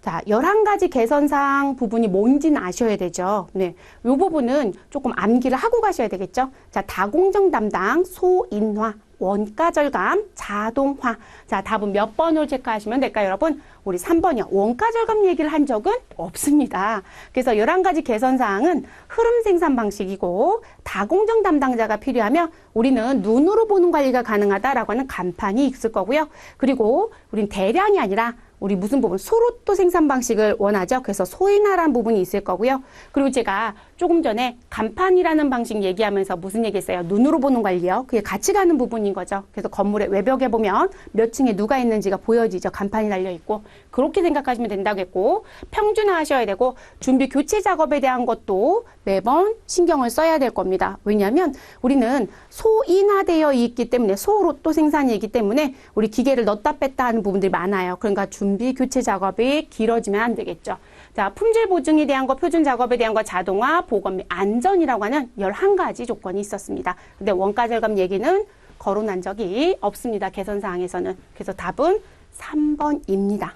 자, 11가지 개선사항 부분이 뭔지는 아셔야 되죠. 네. 요 부분은 조금 암기를 하고 가셔야 되겠죠. 자, 다공정 담당, 소인화, 원가 절감, 자동화. 자, 답은 몇 번으로 체크하시면 될까요, 여러분? 우리 3번이요. 원가 절감 얘기를 한 적은 없습니다. 그래서 11가지 개선사항은 흐름 생산 방식이고, 다공정 담당자가 필요하면 우리는 눈으로 보는 관리가 가능하다라고 하는 간판이 있을 거고요. 그리고 우린 대량이 아니라 우리 무슨 부분? 소로또 생산 방식을 원하죠. 그래서 소인화라는 부분이 있을 거고요. 그리고 제가 조금 전에 간판이라는 방식 얘기하면서 무슨 얘기했어요? 눈으로 보는 관리요. 그게 같이 가는 부분인 거죠. 그래서 건물의 외벽에 보면 몇 층에 누가 있는지가 보여지죠. 간판이 달려있고. 그렇게 생각하시면 된다고 했고, 평준화하셔야 되고, 준비 교체 작업에 대한 것도 매번 신경을 써야 될 겁니다. 왜냐하면 우리는 소인화되어 있기 때문에, 소로또 생산이기 때문에 우리 기계를 넣었다 뺐다 하는 부분들이 많아요. 그러니까 준비 교체 작업이 길어지면 안 되겠죠. 자, 품질 보증에 대한 거, 표준 작업에 대한 거, 자동화, 보건 및 안전이라고 하는 11가지 조건이 있었습니다. 근데 원가 절감 얘기는 거론한 적이 없습니다. 개선 사항에서는. 그래서 답은 3번입니다.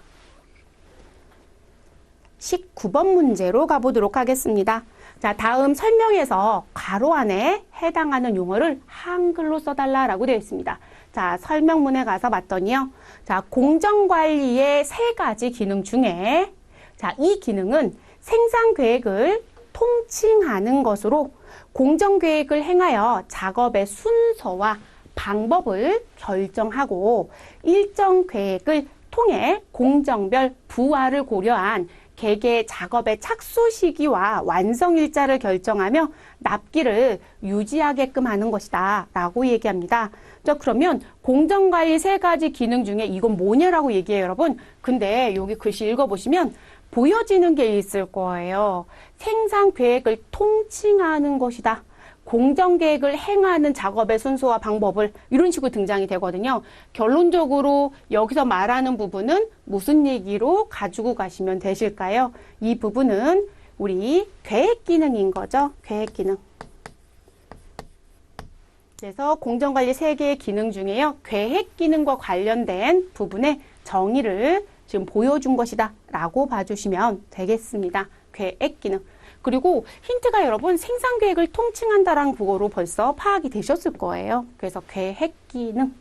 19번 문제로 가보도록 하겠습니다. 자, 다음 설명에서 괄호 안에 해당하는 용어를 한글로 써달라라고 되어 있습니다. 자, 설명문에 가서 봤더니요. 자, 공정관리의 3가지 기능 중에, 자, 이 기능은 생산 계획을 통칭하는 것으로 공정계획을 행하여 작업의 순서와 방법을 결정하고 일정 계획을 통해 공정별 부하를 고려한 개개 작업의 착수 시기와 완성 일자를 결정하며 납기를 유지하게끔 하는 것이다 라고 얘기합니다. 자, 그러면 공정관리 3가지 기능 중에 이건 뭐냐라고 얘기해요, 여러분. 근데 여기 글씨 읽어보시면 보여지는 게 있을 거예요. 생산 계획을 통칭하는 것이다. 공정계획을 행하는 작업의 순서와 방법을 이런 식으로 등장이 되거든요. 결론적으로 여기서 말하는 부분은 무슨 얘기로 가지고 가시면 되실까요? 이 부분은 우리 계획 기능인 거죠. 계획 기능. 그래서 공정관리 3개의 기능 중에요. 계획 기능과 관련된 부분의 정의를 지금 보여준 것이다 라고 봐주시면 되겠습니다. 계획 기능. 그리고 힌트가 여러분 생산계획을 통칭한다라는 국어로 벌써 파악이 되셨을 거예요. 그래서 계획 기능.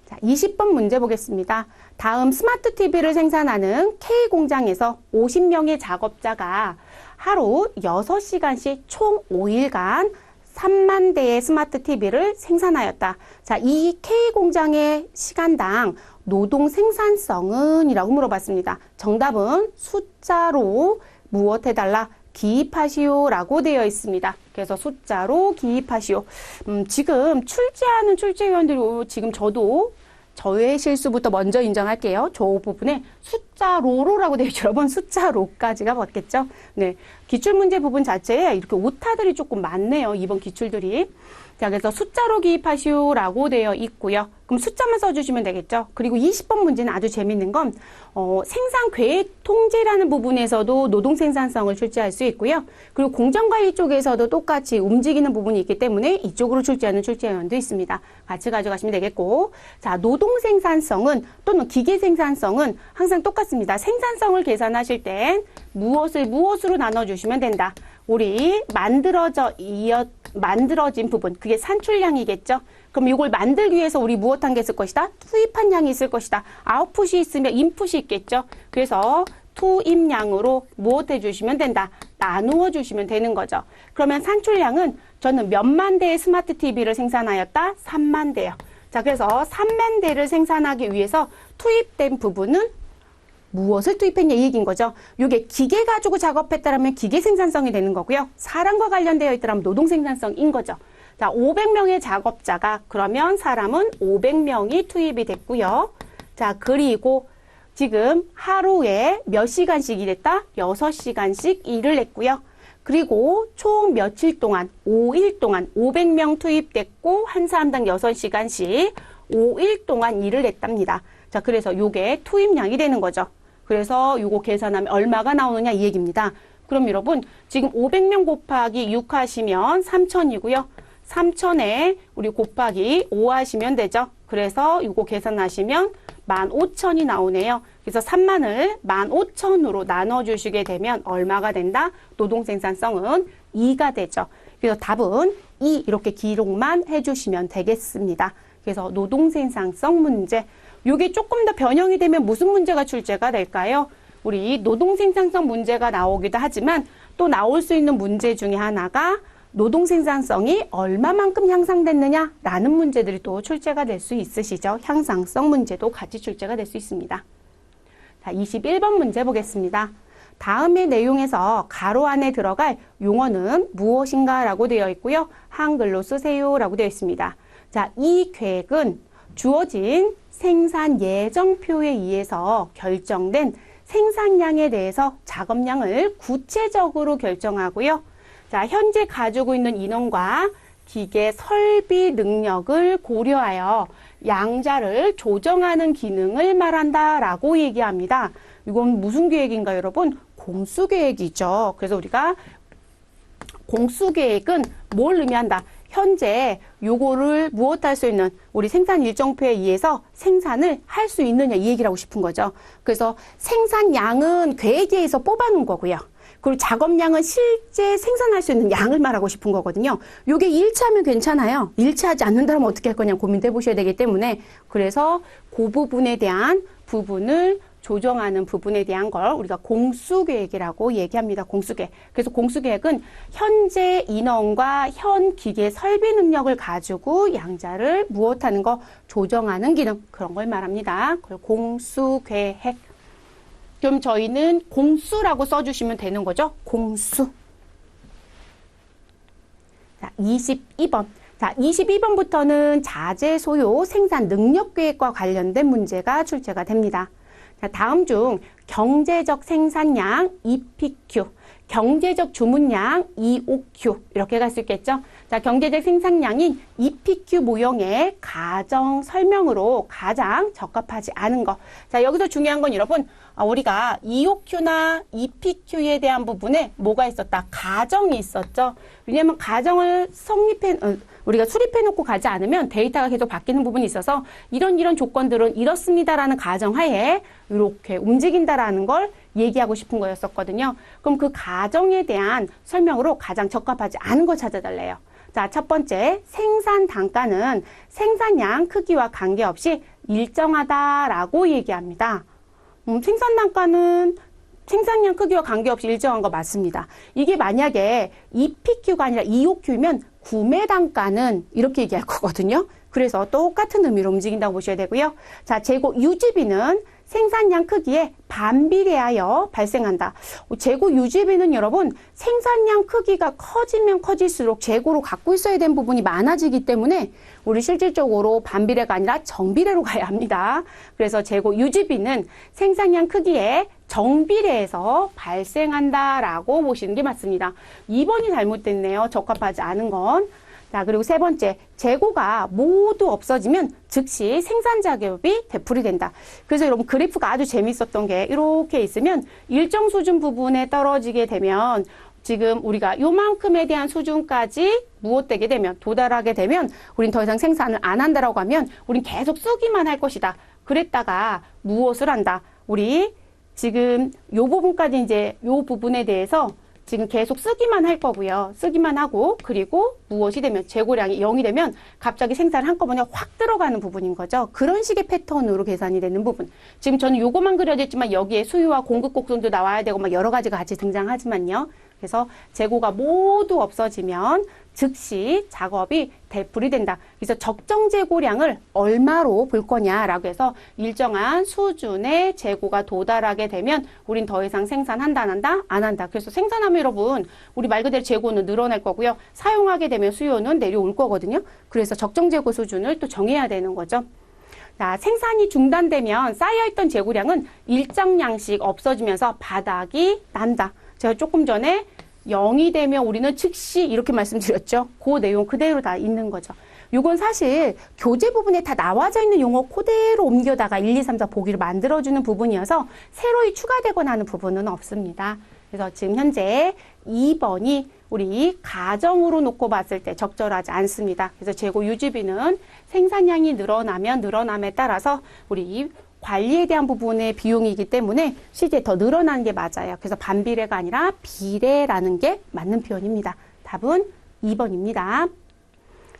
자, 20번 문제 보겠습니다. 다음 스마트 TV를 생산하는 K공장에서 50명의 작업자가 하루 6시간씩 총 5일간 3만 대의 스마트 TV를 생산하였다. 자, 이 K공장의 시간당 노동 생산성은? 이라고 물어봤습니다. 정답은 숫자로 무엇 해달라? 기입하시오 라고 되어 있습니다. 그래서 숫자로 기입하시오. 지금 출제하는 출제위원들이 지금 저의 실수부터 먼저 인정할게요. 저 부분에 숫자로라고 되어 있죠. 여러분 숫자로까지가 맞겠죠? 네, 기출문제 부분 자체에 이렇게 오타들이 조금 많네요. 이번 기출들이. 자, 그래서 숫자로 기입하시오라고 되어 있고요. 그럼 숫자만 써주시면 되겠죠. 그리고 20번 문제는 아주 재밌는 건 생산 계획 통제라는 부분에서도 노동 생산성을 출제할 수 있고요. 그리고 공정관리 쪽에서도 똑같이 움직이는 부분이 있기 때문에 이쪽으로 출제하는 출제위원도 있습니다. 같이 가져가시면 되겠고, 자, 노동 생산성은 또는 기계 생산성은 항상 똑같습니다. 생산성을 계산하실 땐 무엇으로 나눠주시면 된다. 우리 만들어진 부분, 그게 산출량이겠죠? 그럼 이걸 만들기 위해서 우리 무엇한 게 있을 것이다? 투입한 양이 있을 것이다. 아웃풋이 있으면 인풋이 있겠죠? 그래서 투입량으로 무엇 해주시면 된다? 나누어 주시면 되는 거죠. 그러면 산출량은 저는 몇만 대의 스마트 TV를 생산하였다? 3만 대요. 자, 그래서 3만 대를 생산하기 위해서 투입된 부분은 무엇을 투입했냐 이 얘기인 거죠. 이게 기계 가지고 작업했다라면 기계 생산성이 되는 거고요. 사람과 관련되어 있더라면 노동 생산성인 거죠. 자, 500명의 작업자가 그러면 사람은 500명이 투입이 됐고요. 자, 그리고 지금 하루에 몇 시간씩 일했다? 6시간씩 일을 했고요. 그리고 총 며칠 동안, 5일 동안 500명 투입됐고 한 사람당 6시간씩 5일 동안 일을 했답니다. 자, 그래서 요게 투입량이 되는 거죠. 그래서 요거 계산하면 얼마가 나오느냐 이 얘기입니다. 그럼 여러분 지금 500명 곱하기 6 하시면 3,000이고요. 3,000에 우리 곱하기 5 하시면 되죠. 그래서 요거 계산하시면 15,000이 나오네요. 그래서 3만을 15,000으로 나눠주시게 되면 얼마가 된다? 노동 생산성은 2가 되죠. 그래서 답은 2 이렇게 기록만 해주시면 되겠습니다. 그래서 노동 생산성 문제. 요게 조금 더 변형이 되면 무슨 문제가 출제가 될까요? 우리 노동 생산성 문제가 나오기도 하지만 또 나올 수 있는 문제 중에 하나가 노동 생산성이 얼마만큼 향상됐느냐라는 문제들이 또 출제가 될 수 있으시죠. 향상성 문제도 같이 출제가 될 수 있습니다. 자, 21번 문제 보겠습니다. 다음의 내용에서 가로 안에 들어갈 용어는 무엇인가 라고 되어 있고요. 한글로 쓰세요 라고 되어 있습니다. 자, 이 계획은 주어진 생산 예정표에 의해서 결정된 생산량에 대해서 작업량을 구체적으로 결정하고요. 자, 현재 가지고 있는 인원과 기계 설비 능력을 고려하여 양자를 조정하는 기능을 말한다라고 얘기합니다. 이건 무슨 계획인가요, 여러분? 공수계획이죠. 그래서 우리가 공수계획은 뭘 의미한다? 현재 요거를 무엇할 수 있는 우리 생산 일정표에 의해서 생산을 할 수 있느냐 이 얘기를 하고 싶은 거죠. 그래서 생산량은 계획에 의해서 뽑아놓은 거고요. 그리고 작업량은 실제 생산할 수 있는 양을 말하고 싶은 거거든요. 요게 일치하면 괜찮아요. 일치하지 않는다면 어떻게 할 거냐 고민해 보셔야 되기 때문에 그래서 그 부분에 대한 부분을 조정하는 부분에 대한 걸 우리가 공수계획이라고 얘기합니다. 공수계획. 그래서 공수계획은 현재 인원과 현 기계 설비 능력을 가지고 양자를 무엇하는 거 조정하는 기능 그런 걸 말합니다. 그걸 공수계획. 그럼 저희는 공수라고 써주시면 되는 거죠. 공수. 자, 22번. 자, 22번부터는 자재 소요 생산 능력 계획과 관련된 문제가 출제가 됩니다. 자, 다음 중 경제적 생산량 EPQ, 경제적 주문량 EOQ 이렇게 갈 수 있겠죠. 자, 경제적 생산량인 EPQ 모형의 가정 설명으로 가장 적합하지 않은 거. 자, 여기서 중요한 건 여러분 우리가 EOQ나 EPQ에 대한 부분에 뭐가 있었다? 가정이 있었죠. 왜냐하면 가정을 우리가 수립해놓고 가지 않으면 데이터가 계속 바뀌는 부분이 있어서 이런 조건들은 이렇습니다라는 가정하에 이렇게 움직인다라는 걸 얘기하고 싶은 거였었거든요. 그럼 그 가정에 대한 설명으로 가장 적합하지 않은 거 찾아달래요. 자, 첫 번째 생산 단가는 생산량 크기와 관계없이 일정하다라고 얘기합니다. 생산 단가는 생산량 크기와 관계없이 일정한 거 맞습니다. 이게 만약에 EPQ가 아니라 EOQ면 구매 단가는 이렇게 얘기할 거거든요. 그래서 똑같은 의미로 움직인다고 보셔야 되고요. 자, 재고 유지비는 생산량 크기에 반비례하여 발생한다. 재고 유지비는 여러분 생산량 크기가 커지면 커질수록 재고로 갖고 있어야 되는 부분이 많아지기 때문에 우리 실질적으로 반비례가 아니라 정비례로 가야 합니다. 그래서 재고 유지비는 생산량 크기에 정비례해서 발생한다라고 보시는 게 맞습니다. 2번이 잘못됐네요. 적합하지 않은 건. 자, 그리고 세 번째, 재고가 모두 없어지면 즉시 생산 자ገብ이 되풀이 된다. 그래서 여러분 그래프가 아주 재밌었던 게 이렇게 있으면 일정 수준 부분에 떨어지게 되면 지금 우리가 요만큼에 대한 수준까지 무엇되게 되면 도달하게 되면 우린 더 이상 생산을 안 한다라고 하면 우린 계속 쓰기만 할 것이다. 그랬다가 무엇을 한다. 우리 지금 요 부분까지 이제 요 부분에 대해서 지금 계속 쓰기만 할 거고요. 쓰기만 하고 그리고 무엇이 되면 재고량이 0이 되면 갑자기 생산을 한꺼번에 확 들어가는 부분인 거죠. 그런 식의 패턴으로 계산이 되는 부분. 지금 저는 요거만 그려졌지만 여기에 수요와 공급 곡선도 나와야 되고 막 여러 가지가 같이 등장하지만요. 그래서 재고가 모두 없어지면 즉시 작업이 되풀이 된다. 그래서 적정 재고량을 얼마로 볼 거냐라고 해서 일정한 수준의 재고가 도달하게 되면 우린 더 이상 생산한다 안 한다? 안 한다. 그래서 생산하면 여러분 우리 말 그대로 재고는 늘어날 거고요. 사용하게 되면 수요는 내려올 거거든요. 그래서 적정 재고 수준을 또 정해야 되는 거죠. 자, 생산이 중단되면 쌓여있던 재고량은 일정량씩 없어지면서 바닥이 난다. 제가 조금 전에 0이 되면 우리는 즉시 이렇게 말씀드렸죠. 그 내용 그대로 다 있는 거죠. 이건 사실 교재 부분에 다 나와져 있는 용어 그대로 옮겨다가 1, 2, 3, 4 보기를 만들어주는 부분이어서 새로이 추가되거나 하는 부분은 없습니다. 그래서 지금 현재 2번이 우리 가정으로 놓고 봤을 때 적절하지 않습니다. 그래서 재고 유지비는 생산량이 늘어나면 늘어남에 따라서 우리 관리에 대한 부분의 비용이기 때문에 실제 더 늘어나는 게 맞아요. 그래서 반비례가 아니라 비례라는 게 맞는 표현입니다. 답은 2번입니다.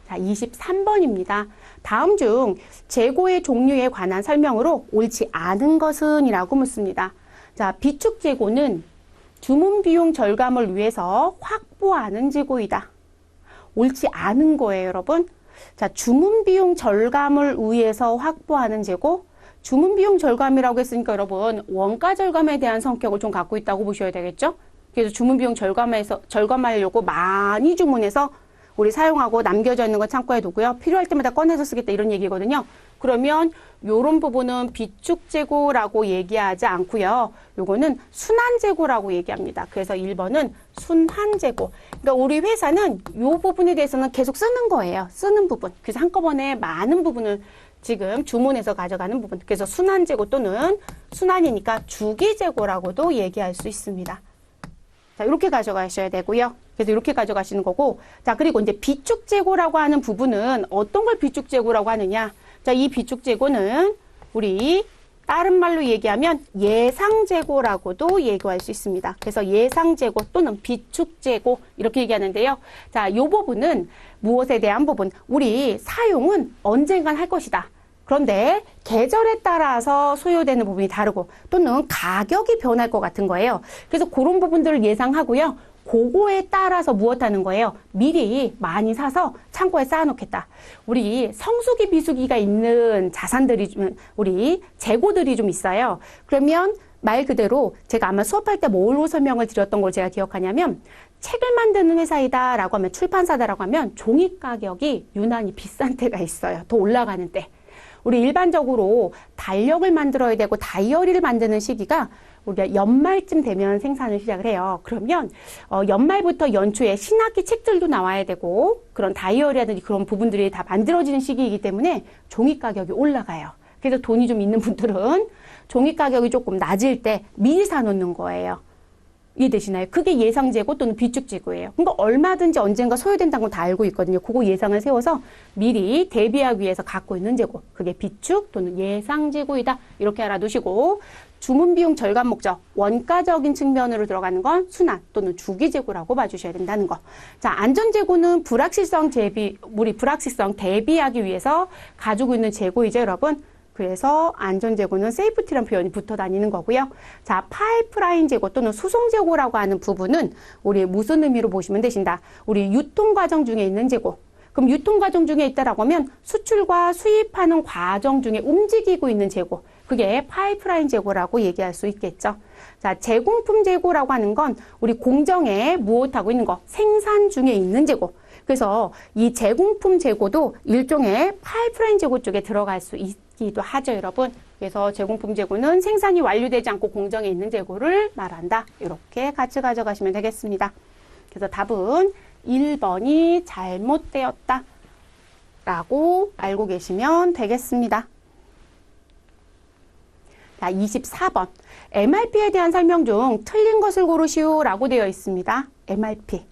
자, 23번입니다. 다음 중 재고의 종류에 관한 설명으로 옳지 않은 것은? 이라고 묻습니다. 자, 비축 재고는 주문 비용 절감을 위해서 확보하는 재고이다. 옳지 않은 거예요, 여러분. 자, 주문 비용 절감을 위해서 확보하는 재고. 주문 비용 절감이라고 했으니까 여러분 원가 절감에 대한 성격을 좀 갖고 있다고 보셔야 되겠죠? 그래서 주문 비용 절감하려고 많이 주문해서 우리 사용하고 남겨져 있는 거 창고에 두고요. 필요할 때마다 꺼내서 쓰겠다 이런 얘기거든요. 그러면 요런 부분은 비축 재고라고 얘기하지 않고요. 요거는 순환 재고라고 얘기합니다. 그래서 1번은 순환 재고. 그러니까 우리 회사는 요 부분에 대해서는 계속 쓰는 거예요. 쓰는 부분. 그래서 한꺼번에 많은 부분을 지금 주문해서 가져가는 부분. 그래서 순환 재고 또는 순환이니까 주기 재고라고도 얘기할 수 있습니다. 자, 이렇게 가져가셔야 되고요. 그래서 이렇게 가져가시는 거고. 자, 그리고 이제 비축 재고라고 하는 부분은 어떤 걸 비축 재고라고 하느냐? 자, 이 비축 재고는 우리 다른 말로 얘기하면 예상 재고라고도 얘기할 수 있습니다. 그래서 예상 재고 또는 비축 재고 이렇게 얘기하는데요. 자, 이 부분은 무엇에 대한 부분? 우리 사용은 언젠간 할 것이다. 그런데 계절에 따라서 소요되는 부분이 다르고 또는 가격이 변할 것 같은 거예요. 그래서 그런 부분들을 예상하고요. 그거에 따라서 무엇 하는 거예요? 미리 많이 사서 창고에 쌓아놓겠다. 우리 성수기, 비수기가 있는 자산들이 좀, 우리 재고들이 좀 있어요. 그러면 말 그대로 제가 아마 수업할 때 뭘로 설명을 드렸던 걸 제가 기억하냐면 책을 만드는 회사이다라고 하면 출판사다라고 하면 종이 가격이 유난히 비싼 때가 있어요. 더 올라가는 때. 우리 일반적으로 달력을 만들어야 되고 다이어리를 만드는 시기가 우리가 연말쯤 되면 생산을 시작을 해요. 그러면 연말부터 연초에 신학기 책들도 나와야 되고 그런 다이어리라든지 그런 부분들이 다 만들어지는 시기이기 때문에 종이 가격이 올라가요. 그래서 돈이 좀 있는 분들은 종이 가격이 조금 낮을 때 미리 사놓는 거예요. 이해되시나요? 그게 예상 재고 또는 비축 재고예요. 그러니까 얼마든지 언젠가 소요된다는 건 다 알고 있거든요. 그거 예상을 세워서 미리 대비하기 위해서 갖고 있는 재고. 그게 비축 또는 예상 재고이다. 이렇게 알아두시고 주문 비용 절감 목적, 원가적인 측면으로 들어가는 건 순환 또는 주기 재고라고 봐주셔야 된다는 거. 자, 안전 재고는 불확실성 대비하기 위해서 가지고 있는 재고이죠, 여러분. 그래서 안전재고는 세이프티라는 표현이 붙어 다니는 거고요. 자, 파이프라인 재고 또는 수송재고라고 하는 부분은 우리 무슨 의미로 보시면 되신다. 우리 유통과정 중에 있는 재고. 그럼 유통과정 중에 있다라고 하면 수출과 수입하는 과정 중에 움직이고 있는 재고. 그게 파이프라인 재고라고 얘기할 수 있겠죠. 자, 제공품 재고라고 하는 건 우리 공정에 무엇하고 있는 거? 생산 중에 있는 재고. 그래서 이 제공품 재고도 일종의 파이프라인 재고 쪽에 들어갈 수 있기도 하죠, 여러분. 그래서 제공품 재고는 생산이 완료되지 않고 공정에 있는 재고를 말한다. 이렇게 같이 가져가시면 되겠습니다. 그래서 답은 1번이 잘못되었다 라고 알고 계시면 되겠습니다. 자, 24번. MRP에 대한 설명 중 틀린 것을 고르시오 라고 되어 있습니다. MRP.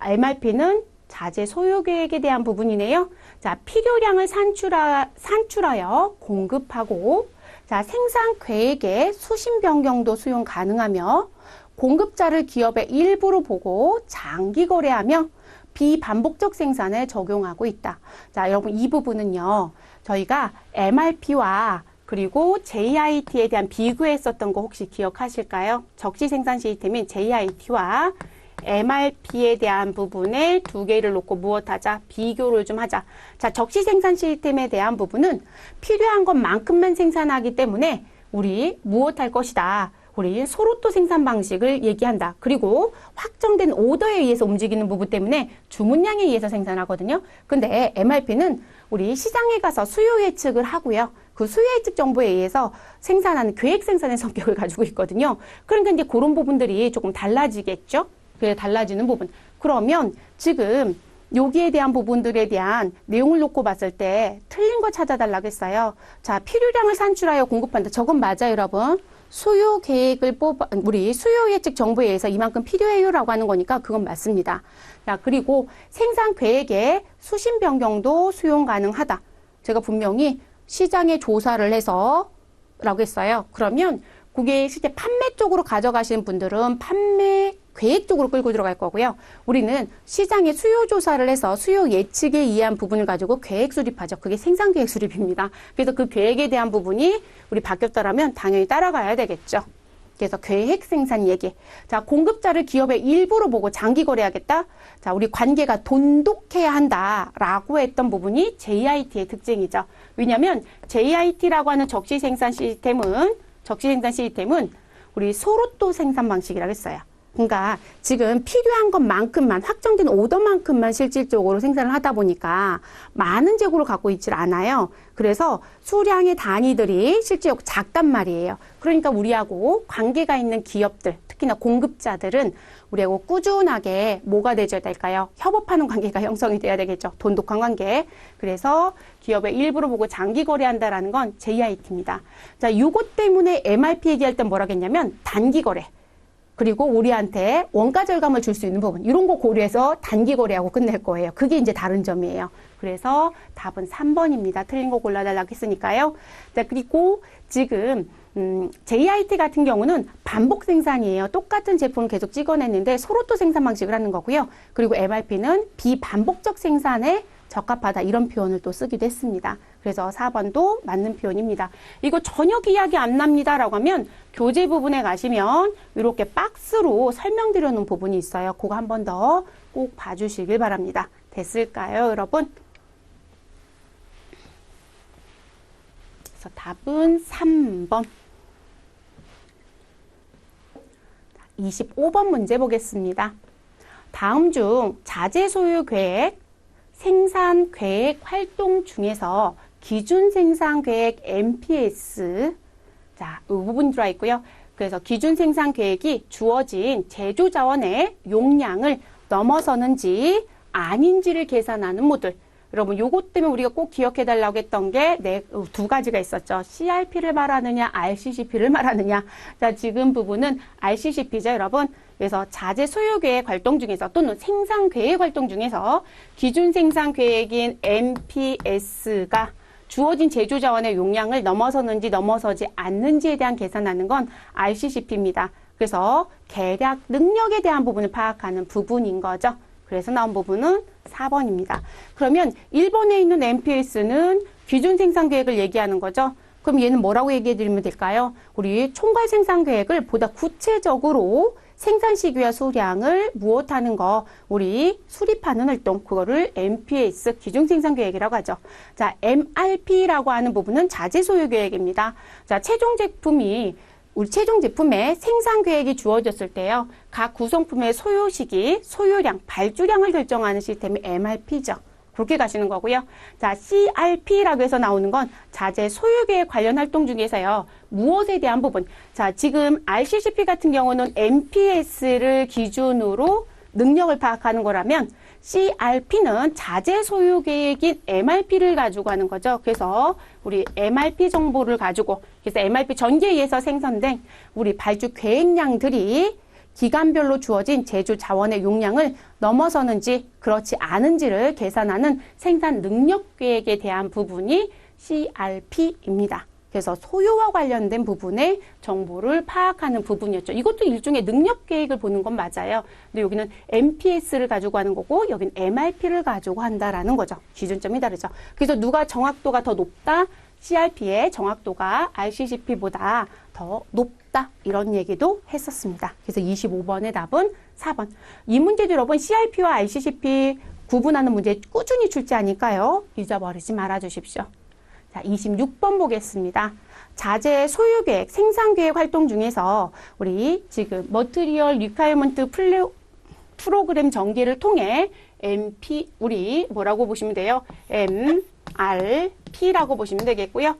MRP는 자재 소요 계획에 대한 부분이네요. 자, 필요량을 산출하여 공급하고, 자, 생산 계획에 수신 변경도 수용 가능하며, 공급자를 기업의 일부로 보고 장기 거래하며 비반복적 생산에 적용하고 있다. 자, 여러분 이 부분은요. 저희가 MRP와 그리고 JIT에 대한 비교했었던 거 혹시 기억하실까요? 적시 생산 시스템인 JIT와 MRP에 대한 부분에 두 개를 놓고 무엇하자? 비교를 좀 하자. 자, 적시 생산 시스템에 대한 부분은 필요한 것만큼만 생산하기 때문에 우리 무엇할 것이다. 우리 소로또 생산 방식을 얘기한다. 그리고 확정된 오더에 의해서 움직이는 부분 때문에 주문량에 의해서 생산하거든요. 근데 MRP는 우리 시장에 가서 수요 예측을 하고요. 그 수요 예측 정보에 의해서 생산하는 계획 생산의 성격을 가지고 있거든요. 그러니까 이제 그런 부분들이 조금 달라지겠죠. 그게 달라지는 부분. 그러면 지금 여기에 대한 부분들에 대한 내용을 놓고 봤을 때 틀린 거 찾아달라고 했어요. 자, 필요량을 산출하여 공급한다. 저건 맞아요, 여러분. 수요 계획을 우리 수요 예측 정보에 의해서 이만큼 필요해요라고 하는 거니까 그건 맞습니다. 자, 그리고 생산 계획에 수신 변경도 수용 가능하다. 제가 분명히 시장에 조사를 해서 라고 했어요. 그러면 그게 실제 판매 쪽으로 가져가시는 분들은 판매 계획 쪽으로 끌고 들어갈 거고요. 우리는 시장의 수요 조사를 해서 수요 예측에 의한 부분을 가지고 계획 수립하죠. 그게 생산 계획 수립입니다. 그래서 그 계획에 대한 부분이 우리 바뀌었다라면 당연히 따라가야 되겠죠. 그래서 계획 생산 얘기. 자, 공급자를 기업의 일부로 보고 장기 거래하겠다. 자, 우리 관계가 돈독해야 한다라고 했던 부분이 JIT의 특징이죠. 왜냐하면 JIT라고 하는 적시 생산 시스템은 우리 소로또 생산 방식이라고 했어요. 그러니까 지금 필요한 것만큼만 확정된 오더만큼만 실질적으로 생산을 하다 보니까 많은 재고를 갖고 있질 않아요. 그래서 수량의 단위들이 실제로 작단 말이에요. 그러니까 우리하고 관계가 있는 기업들, 특히나 공급자들은 우리하고 꾸준하게 뭐가 되어야 될까요? 협업하는 관계가 형성이 돼야 되겠죠. 돈독한 관계. 그래서 기업의 일부를 보고 장기 거래한다라는 건 JIT입니다. 자, 요것 때문에 MRP 얘기할 땐 뭐라고 했냐면 단기 거래. 그리고 우리한테 원가 절감을 줄 수 있는 부분, 이런 거 고려해서 단기 거래하고 끝낼 거예요. 그게 이제 다른 점이에요. 그래서 답은 3번입니다. 틀린 거 골라달라고 했으니까요. 자, 그리고 지금 JIT 같은 경우는 반복 생산이에요. 똑같은 제품을 계속 찍어냈는데 소로또 생산 방식을 하는 거고요. 그리고 MRP는 비반복적 생산에 적합하다, 이런 표현을 또 쓰기도 했습니다. 그래서 4번도 맞는 표현입니다. 이거 전혀 기억이 안 납니다라고 하면 교재 부분에 가시면 이렇게 박스로 설명드려 놓은 부분이 있어요. 그거 한 번 더 꼭 봐주시길 바랍니다. 됐을까요, 여러분? 그래서 답은 3번. 25번 문제 보겠습니다. 다음 중 자재 소유 계획, 생산 계획 활동 중에서 기준 생산 계획 MPS, 자, 이 부분이 들어와 있고요. 그래서 기준 생산 계획이 주어진 제조 자원의 용량을 넘어서는지 아닌지를 계산하는 모듈. 여러분, 요것 때문에 우리가 꼭 기억해 달라고 했던 게 두 가지가 있었죠. CRP를 말하느냐, RCCP를 말하느냐. 자, 지금 부분은 RCCP죠, 여러분. 그래서 자재 소요 계획 활동 중에서 또는 생산 계획 활동 중에서 기준 생산 계획인 MPS가 주어진 제조 자원의 용량을 넘어서는지 넘어서지 않는지에 대한 계산하는 건 RCCP입니다. 그래서 계략 능력에 대한 부분을 파악하는 부분인 거죠. 그래서 나온 부분은 4번입니다. 그러면 1번에 있는 MPS는 기준 생산 계획을 얘기하는 거죠. 그럼 얘는 뭐라고 얘기해 드리면 될까요? 우리 총괄 생산 계획을 보다 구체적으로 생산 시기와 수량을 무엇하는 거, 우리 수립하는 활동, 그거를 MPS, 기준 생산 계획이라고 하죠. 자, MRP라고 하는 부분은 자재 소유 계획입니다. 자, 우리 최종 제품의 생산 계획이 주어졌을 때요. 각 구성품의 소요 시기, 소요량, 발주량을 결정하는 시스템이 MRP죠. 그렇게 가시는 거고요. 자, CRP라고 해서 나오는 건 자재 소유 계획 관련 활동 중에서요. 무엇에 대한 부분. 자, 지금 RCCP 같은 경우는 MPS를 기준으로 능력을 파악하는 거라면 CRP는 자재 소유 계획인 MRP를 가지고 하는 거죠. 그래서 우리 MRP 정보를 가지고, 그래서 MRP 전개에 의해서 생산된 우리 발주 계획량들이 기간별로 주어진 제조 자원의 용량을 넘어서는지 그렇지 않은지를 계산하는 생산 능력 계획에 대한 부분이 CRP입니다. 그래서 소요와 관련된 부분의 정보를 파악하는 부분이었죠. 이것도 일종의 능력 계획을 보는 건 맞아요. 근데 여기는 MPS를 가지고 하는 거고 여기는 MRP를 가지고 한다라는 거죠. 기준점이 다르죠. 그래서 누가 정확도가 더 높다? CRP의 정확도가 RCCP보다 더 높다. 이런 얘기도 했었습니다. 그래서 25번의 답은 4번. 이 문제도 여러분 CRP와 RCCP 구분하는 문제 꾸준히 출제하니까요. 잊어버리지 말아 주십시오. 자, 26번 보겠습니다. 자재 소유 계획, 생산 계획 활동 중에서 우리 지금 머티리얼 리콰이어먼트 프로그램 전개를 통해 MP, 우리 뭐라고 보시면 돼요? MRP라고 보시면 되겠고요.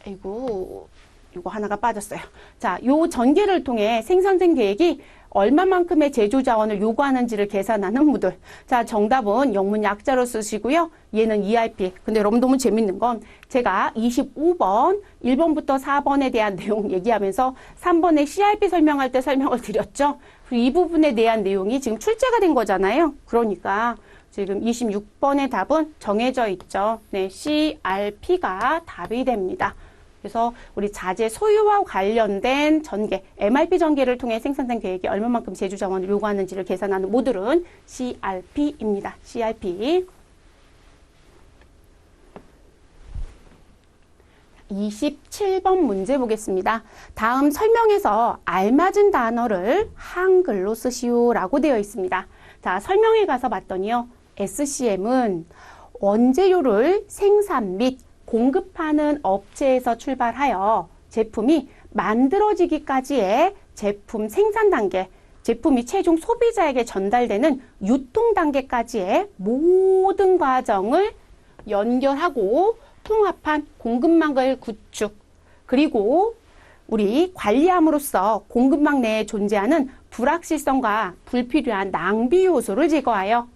아이고, 이거 하나가 빠졌어요. 자, 요 전개를 통해 생산된 계획이 얼마만큼의 제조 자원을 요구하는지를 계산하는 모듈. 자, 정답은 영문 약자로 쓰시고요. 얘는 ERP. 근데 여러분 너무 재밌는 건 제가 25번, 1번부터 4번에 대한 내용 얘기하면서 3번에 CRP 설명할 때 설명을 드렸죠. 이 부분에 대한 내용이 지금 출제가 된 거잖아요. 그러니까 지금 26번의 답은 정해져 있죠. 네, CRP가 답이 됩니다. 그래서 우리 자재 소유와 관련된 전개, MRP 전개를 통해 생산된 계획이 얼마만큼 제조 자원을 요구하는지를 계산하는 모듈은 CRP입니다. CRP. 27번 문제 보겠습니다. 다음 설명에서 알맞은 단어를 한글로 쓰시오라고 되어 있습니다. 자, 설명에 가서 봤더니요. SCM은 원재료를 생산 및 공급하는 업체에서 출발하여 제품이 만들어지기까지의 제품 생산 단계, 제품이 최종 소비자에게 전달되는 유통 단계까지의 모든 과정을 연결하고 통합한 공급망을 구축, 그리고 우리 관리함으로써 공급망 내에 존재하는 불확실성과 불필요한 낭비 요소를 제거하여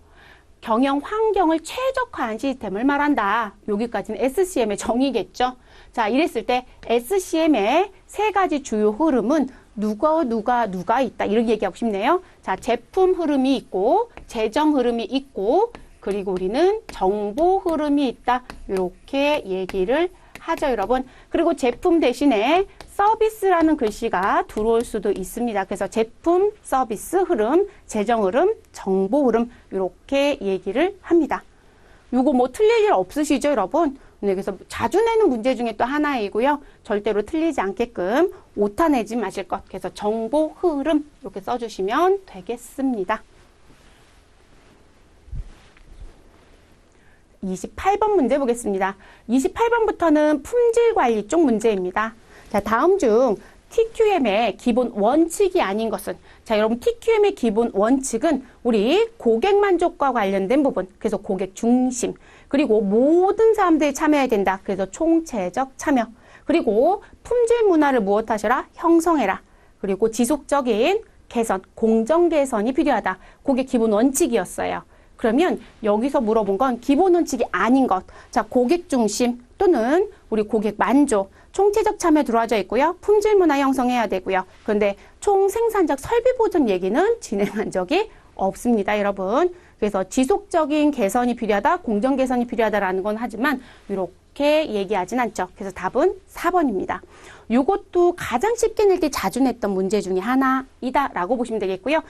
경영 환경을 최적화한 시스템을 말한다. 여기까지는 SCM의 정의겠죠. 자, 이랬을 때 SCM의 세 가지 주요 흐름은 누가 있다. 이렇게 얘기하고 싶네요. 자, 제품 흐름이 있고, 재정 흐름이 있고, 그리고 우리는 정보 흐름이 있다. 이렇게 얘기를 하죠, 여러분. 그리고 제품 대신에 서비스라는 글씨가 들어올 수도 있습니다. 그래서 제품, 서비스 흐름, 재정 흐름, 정보 흐름 이렇게 얘기를 합니다. 요거 뭐 틀릴 일 없으시죠, 여러분? 네, 그래서 자주 내는 문제 중에 또 하나이고요. 절대로 틀리지 않게끔 오타 내지 마실 것. 그래서 정보 흐름 이렇게 써주시면 되겠습니다. 28번 문제 보겠습니다. 28번부터는 품질 관리 쪽 문제입니다. 자, 다음 중 TQM의 기본 원칙이 아닌 것은, 자, 여러분 TQM의 기본 원칙은 우리 고객 만족과 관련된 부분, 그래서 고객 중심, 그리고 모든 사람들이 참여해야 된다. 그래서 총체적 참여, 그리고 품질 문화를 무엇하셔라? 형성해라. 그리고 지속적인 개선, 공정 개선이 필요하다. 그게 기본 원칙이었어요. 그러면 여기서 물어본 건 기본 원칙이 아닌 것. 자, 고객 중심 또는 우리 고객 만족, 총체적 참여 들어와져 있고요. 품질 문화 형성해야 되고요. 그런데 총생산적 설비 보존 얘기는 진행한 적이 없습니다, 여러분. 그래서 지속적인 개선이 필요하다, 공정 개선이 필요하다라는 건 하지만 이렇게 그렇게 얘기하진 않죠. 그래서 답은 4번입니다. 이것도 가장 쉽게 낼 때 자주 냈던 문제 중에 하나이다 라고 보시면 되겠고요.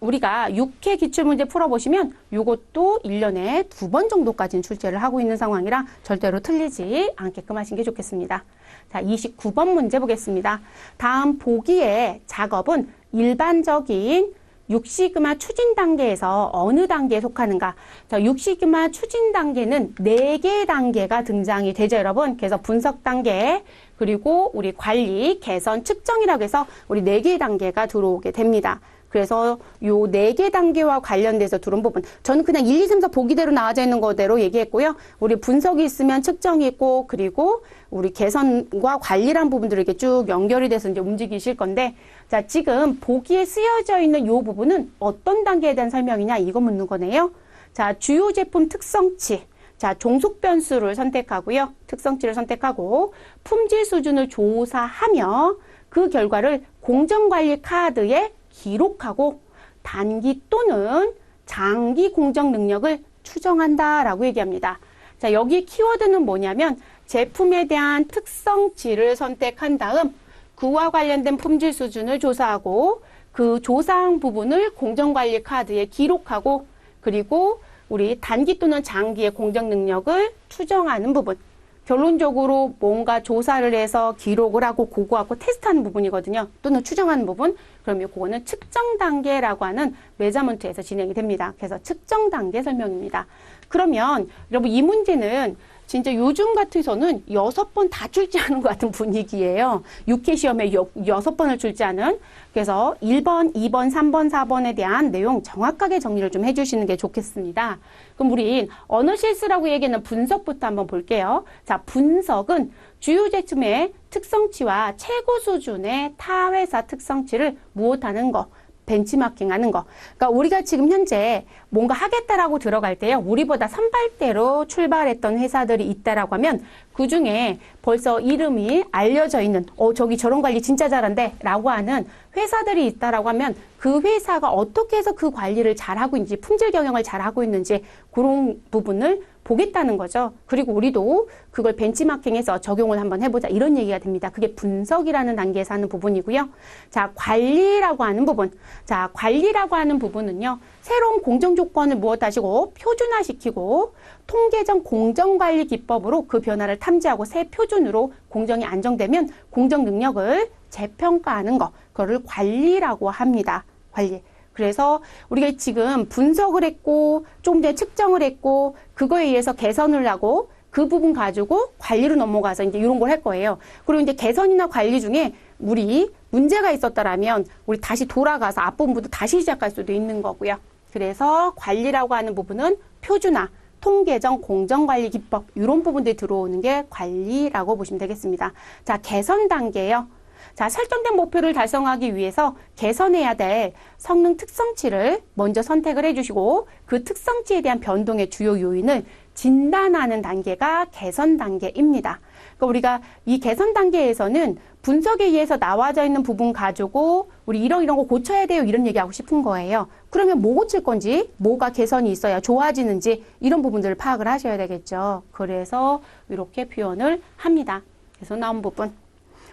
우리가 6회 기출문제 풀어보시면 이것도 1년에 2번 정도까지는 출제를 하고 있는 상황이라 절대로 틀리지 않게끔 하신 게 좋겠습니다. 자, 29번 문제 보겠습니다. 다음 보기의 작업은 일반적인 6시그마 추진 단계에서 어느 단계에 속하는가? 자, 6시그마 추진 단계는 4개의 단계가 등장이 되죠, 여러분. 그래서 분석 단계, 그리고 우리 관리, 개선, 측정이라고 해서 우리 4개의 단계가 들어오게 됩니다. 그래서 요 4개 단계와 관련돼서 들어온 부분. 저는 그냥 1, 2, 3, 4 보기대로 나와져 있는 거대로 얘기했고요. 우리 분석이 있으면 측정이 있고, 그리고 우리 개선과 관리란 부분들을 이렇게 쭉 연결이 돼서 이제 움직이실 건데, 자, 지금 보기에 쓰여져 있는 요 부분은 어떤 단계에 대한 설명이냐? 이거 묻는 거네요. 자, 주요 제품 특성치. 자, 종속 변수를 선택하고요. 특성치를 선택하고, 품질 수준을 조사하며, 그 결과를 공정관리 카드에 기록하고 단기 또는 장기 공정 능력을 추정한다라고 얘기합니다. 자, 여기 키워드는 뭐냐면 제품에 대한 특성치를 선택한 다음 그와 관련된 품질 수준을 조사하고 그 조사한 부분을 공정관리 카드에 기록하고 그리고 우리 단기 또는 장기의 공정 능력을 추정하는 부분. 결론적으로 뭔가 조사를 해서 기록을 하고 고고하고 테스트하는 부분이거든요. 또는 추정하는 부분. 그러면 그거는 측정 단계라고 하는 메저먼트에서 진행이 됩니다. 그래서 측정 단계 설명입니다. 그러면 여러분 이 문제는 진짜 요즘 같아서는 6번 다 출제하는 것 같은 분위기예요. 6회 시험에 6번을 출제하는. 그래서 1번, 2번, 3번, 4번에 대한 내용 정확하게 정리를 좀 해주시는 게 좋겠습니다. 그럼 우린 언어 실수라고 얘기하는 분석부터 한번 볼게요. 자, 분석은 주요 제품의 특성치와 최고 수준의 타 회사 특성치를 무엇하는 거. 벤치마킹 하는 거. 그러니까 우리가 지금 현재 뭔가 하겠다라고 들어갈 때요. 우리보다 선발대로 출발했던 회사들이 있다라고 하면 그 중에 벌써 이름이 알려져 있는 저기 저런 관리 진짜 잘한대 라고 하는 회사들이 있다라고 하면 그 회사가 어떻게 해서 그 관리를 잘하고 있는지 품질 경영을 잘하고 있는지 그런 부분을 보겠다는 거죠. 그리고 우리도 그걸 벤치마킹해서 적용을 한번 해보자 이런 얘기가 됩니다. 그게 분석이라는 단계에서 하는 부분이고요. 자, 관리라고 하는 부분. 자, 관리라고 하는 부분은요. 새로운 공정 조건을 무엇하시고 표준화시키고 통계적 공정관리 기법으로 그 변화를 탐지하고 새 표준으로 공정이 안정되면 공정 능력을 재평가하는 거. 그거를 관리라고 합니다. 관리. 그래서 우리가 지금 분석을 했고 조금 전에 측정을 했고 그거에 의해서 개선을 하고 그 부분 가지고 관리로 넘어가서 이제 이런 걸 할 거예요. 그리고 이제 개선이나 관리 중에 우리 문제가 있었다라면 우리 다시 돌아가서 앞부분부터 다시 시작할 수도 있는 거고요. 그래서 관리라고 하는 부분은 표준화, 통계적 공정관리 기법 이런 부분들이 들어오는 게 관리라고 보시면 되겠습니다. 자, 개선 단계예요. 자, 설정된 목표를 달성하기 위해서 개선해야 될 성능 특성치를 먼저 선택을 해주시고 그 특성치에 대한 변동의 주요 요인을 진단하는 단계가 개선 단계입니다. 그러니까 우리가 이 개선 단계에서는 분석에 의해서 나와져 있는 부분 가지고 우리 이런 거 고쳐야 돼요 이런 얘기하고 싶은 거예요. 그러면 뭐 고칠 건지 뭐가 개선이 있어야 좋아지는지 이런 부분들을 파악을 하셔야 되겠죠. 그래서 이렇게 표현을 합니다. 그래서 나온 부분.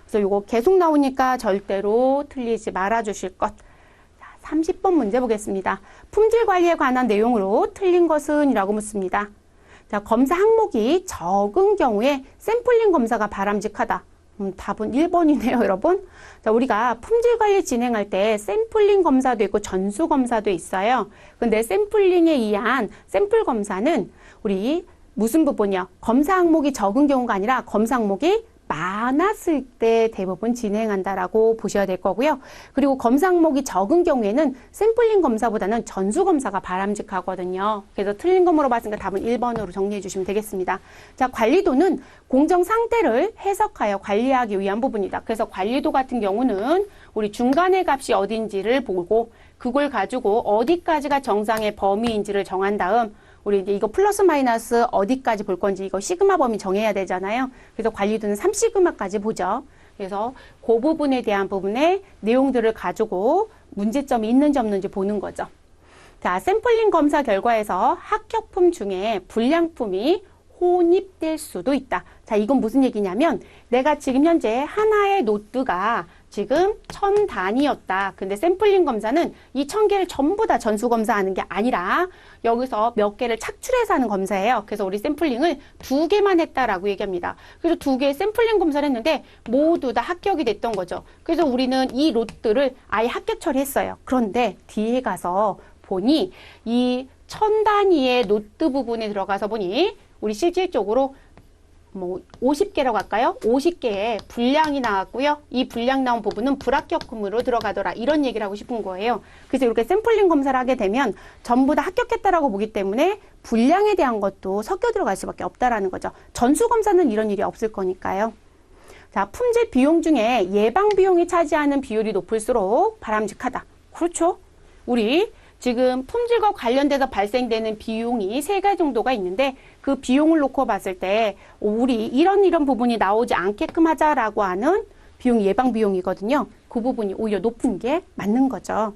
그래서 이거 계속 나오니까 절대로 틀리지 말아 주실 것. 자, 30번 문제 보겠습니다. 품질 관리에 관한 내용으로 틀린 것은? 이라고 묻습니다. 자, 검사 항목이 적은 경우에 샘플링 검사가 바람직하다. 답은 1번이네요, 여러분. 자, 우리가 품질 관리 진행할 때 샘플링 검사도 있고 전수 검사도 있어요. 근데 샘플링에 의한 샘플 검사는 우리 무슨 부분이요? 검사 항목이 적은 경우가 아니라 검사 항목이 많았을 때 대부분 진행한다라고 보셔야 될 거고요. 그리고 검사 항목이 적은 경우에는 샘플링 검사보다는 전수 검사가 바람직하거든요. 그래서 틀린 거 물어봤으니까 답은 1번으로 정리해 주시면 되겠습니다. 자, 관리도는 공정 상태를 해석하여 관리하기 위한 부분이다. 그래서 관리도 같은 경우는 우리 중간의 값이 어딘지를 보고 그걸 가지고 어디까지가 정상의 범위인지를 정한 다음 우리 이제 이거 플러스 마이너스 어디까지 볼 건지 이거 시그마 범위 정해야 되잖아요. 그래서 관리도는 3시그마까지 보죠. 그래서 그 부분에 대한 부분의 내용들을 가지고 문제점이 있는지 없는지 보는 거죠. 자, 샘플링 검사 결과에서 합격품 중에 불량품이 혼입될 수도 있다. 자, 이건 무슨 얘기냐면 내가 지금 현재 하나의 노트가 지금 1000단위였다. 근데 샘플링 검사는 이 1000개를 전부 다 전수 검사하는 게 아니라 여기서 몇 개를 착출해서 하는 검사예요. 그래서 우리 샘플링을 2개만 했다라고 얘기합니다. 그래서 2개의 샘플링 검사를 했는데 모두 다 합격이 됐던 거죠. 그래서 우리는 이 롯들을 아예 합격 처리했어요. 그런데 뒤에 가서 보니 이 1000단위의 노트 부분에 들어가서 보니 우리 실질적으로 50개라고 할까요? 50개의 분량이 나왔고요. 이 분량 나온 부분은 불합격금으로 들어가더라. 이런 얘기를 하고 싶은 거예요. 그래서 이렇게 샘플링 검사를 하게 되면 전부 다 합격했다라고 보기 때문에 분량에 대한 것도 섞여 들어갈 수밖에 없다라는 거죠. 전수 검사는 이런 일이 없을 거니까요. 자, 품질 비용 중에 예방 비용이 차지하는 비율이 높을수록 바람직하다. 그렇죠? 우리 지금 품질과 관련돼서 발생되는 비용이 3가지 정도가 있는데 그 비용을 놓고 봤을 때 우리 이런 부분이 나오지 않게끔 하자라고 하는 비용 예방 비용이거든요. 그 부분이 오히려 높은 게 맞는 거죠.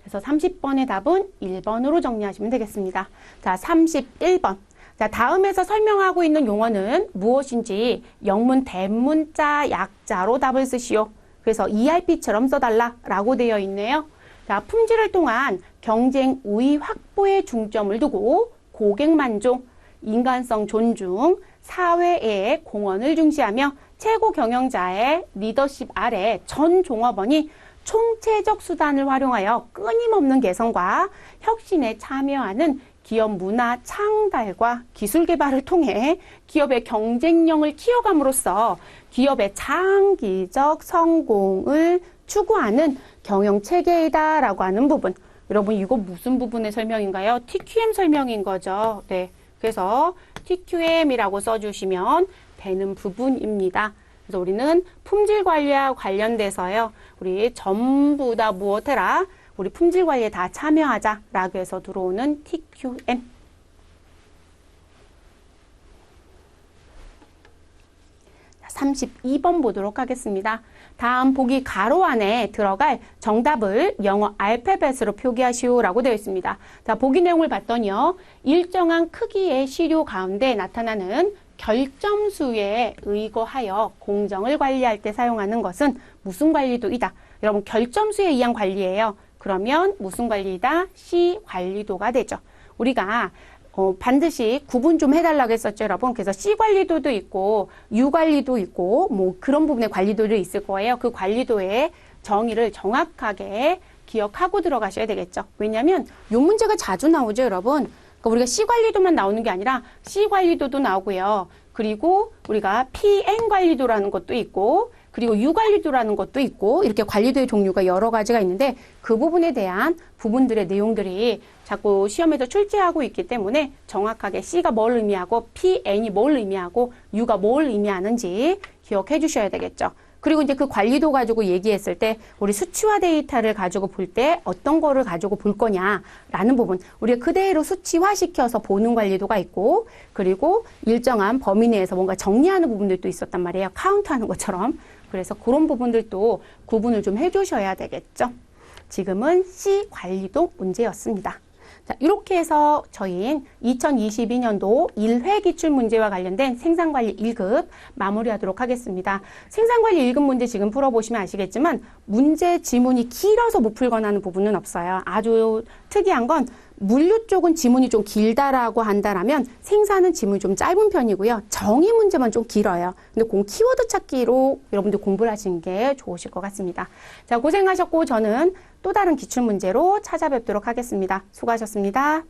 그래서 30번의 답은 1번으로 정리하시면 되겠습니다. 자, 31번. 자, 다음에서 설명하고 있는 용어는 무엇인지 영문 대문자 약자로 답을 쓰시오. 그래서 ERP처럼 써달라라고 되어 있네요. 자, 품질을 통한 경쟁 우위 확보에 중점을 두고 고객 만족, 인간성 존중, 사회의 공헌을 중시하며 최고 경영자의 리더십 아래 전 종업원이 총체적 수단을 활용하여 끊임없는 개선과 혁신에 참여하는 기업 문화 창달과 기술 개발을 통해 기업의 경쟁력을 키워감으로써 기업의 장기적 성공을 추구하는 경영 체계이다라고 하는 부분. 여러분 이거 무슨 부분의 설명인가요? TQM 설명인 거죠. 네. 그래서 TQM이라고 써주시면 되는 부분입니다. 그래서 우리는 품질 관리와 관련돼서요. 우리 전부 다 무엇해라? 우리 품질 관리에 다 참여하자라고 해서 들어오는 TQM. 자, 32번 보도록 하겠습니다. 다음 보기 가로 안에 들어갈 정답을 영어 알파벳으로 표기하시오라고 되어 있습니다. 자, 보기 내용을 봤더니요. 일정한 크기의 시료 가운데 나타나는 결점수에 의거하여 공정을 관리할 때 사용하는 것은 무슨 관리도이다. 여러분 결점수에 의한 관리예요. 그러면 무슨 관리다? C 관리도가 되죠. 우리가 반드시 구분 좀 해달라고 했었죠, 여러분. 그래서 C 관리도도 있고 U 관리도 있고 뭐 그런 부분의 관리도도 있을 거예요. 그 관리도의 정의를 정확하게 기억하고 들어가셔야 되겠죠. 왜냐하면 이 문제가 자주 나오죠, 여러분. 그러니까 우리가 C 관리도만 나오는 게 아니라 C 관리도도 나오고요. 그리고 우리가 PN 관리도라는 것도 있고 그리고 U 관리도라는 것도 있고 이렇게 관리도의 종류가 여러 가지가 있는데 그 부분에 대한 부분들의 내용들이 자꾸 시험에서 출제하고 있기 때문에 정확하게 C가 뭘 의미하고 PN이 뭘 의미하고 U가 뭘 의미하는지 기억해 주셔야 되겠죠. 그리고 이제 그 관리도 가지고 얘기했을 때 우리 수치화 데이터를 가지고 볼 때 어떤 거를 가지고 볼 거냐라는 부분. 우리가 그대로 수치화시켜서 보는 관리도가 있고 그리고 일정한 범위 내에서 뭔가 정리하는 부분들도 있었단 말이에요. 카운트하는 것처럼. 그래서 그런 부분들도 구분을 좀 해주셔야 되겠죠. 지금은 C 관리도 문제였습니다. 자, 이렇게 해서 저희는 2022년도 1회 기출문제와 관련된 생산관리 1급 마무리하도록 하겠습니다. 생산관리 1급 문제 지금 풀어보시면 아시겠지만 문제 지문이 길어서 못 풀거나 하는 부분은 없어요. 아주 특이한 건 물류 쪽은 지문이 좀 길다라고 한다라면 생산은 지문이 좀 짧은 편이고요. 정의 문제만 좀 길어요. 근데 키워드 찾기로 여러분들 공부를 하시는 게 좋으실 것 같습니다. 자, 고생하셨고 저는 또 다른 기출문제로 찾아뵙도록 하겠습니다. 수고하셨습니다.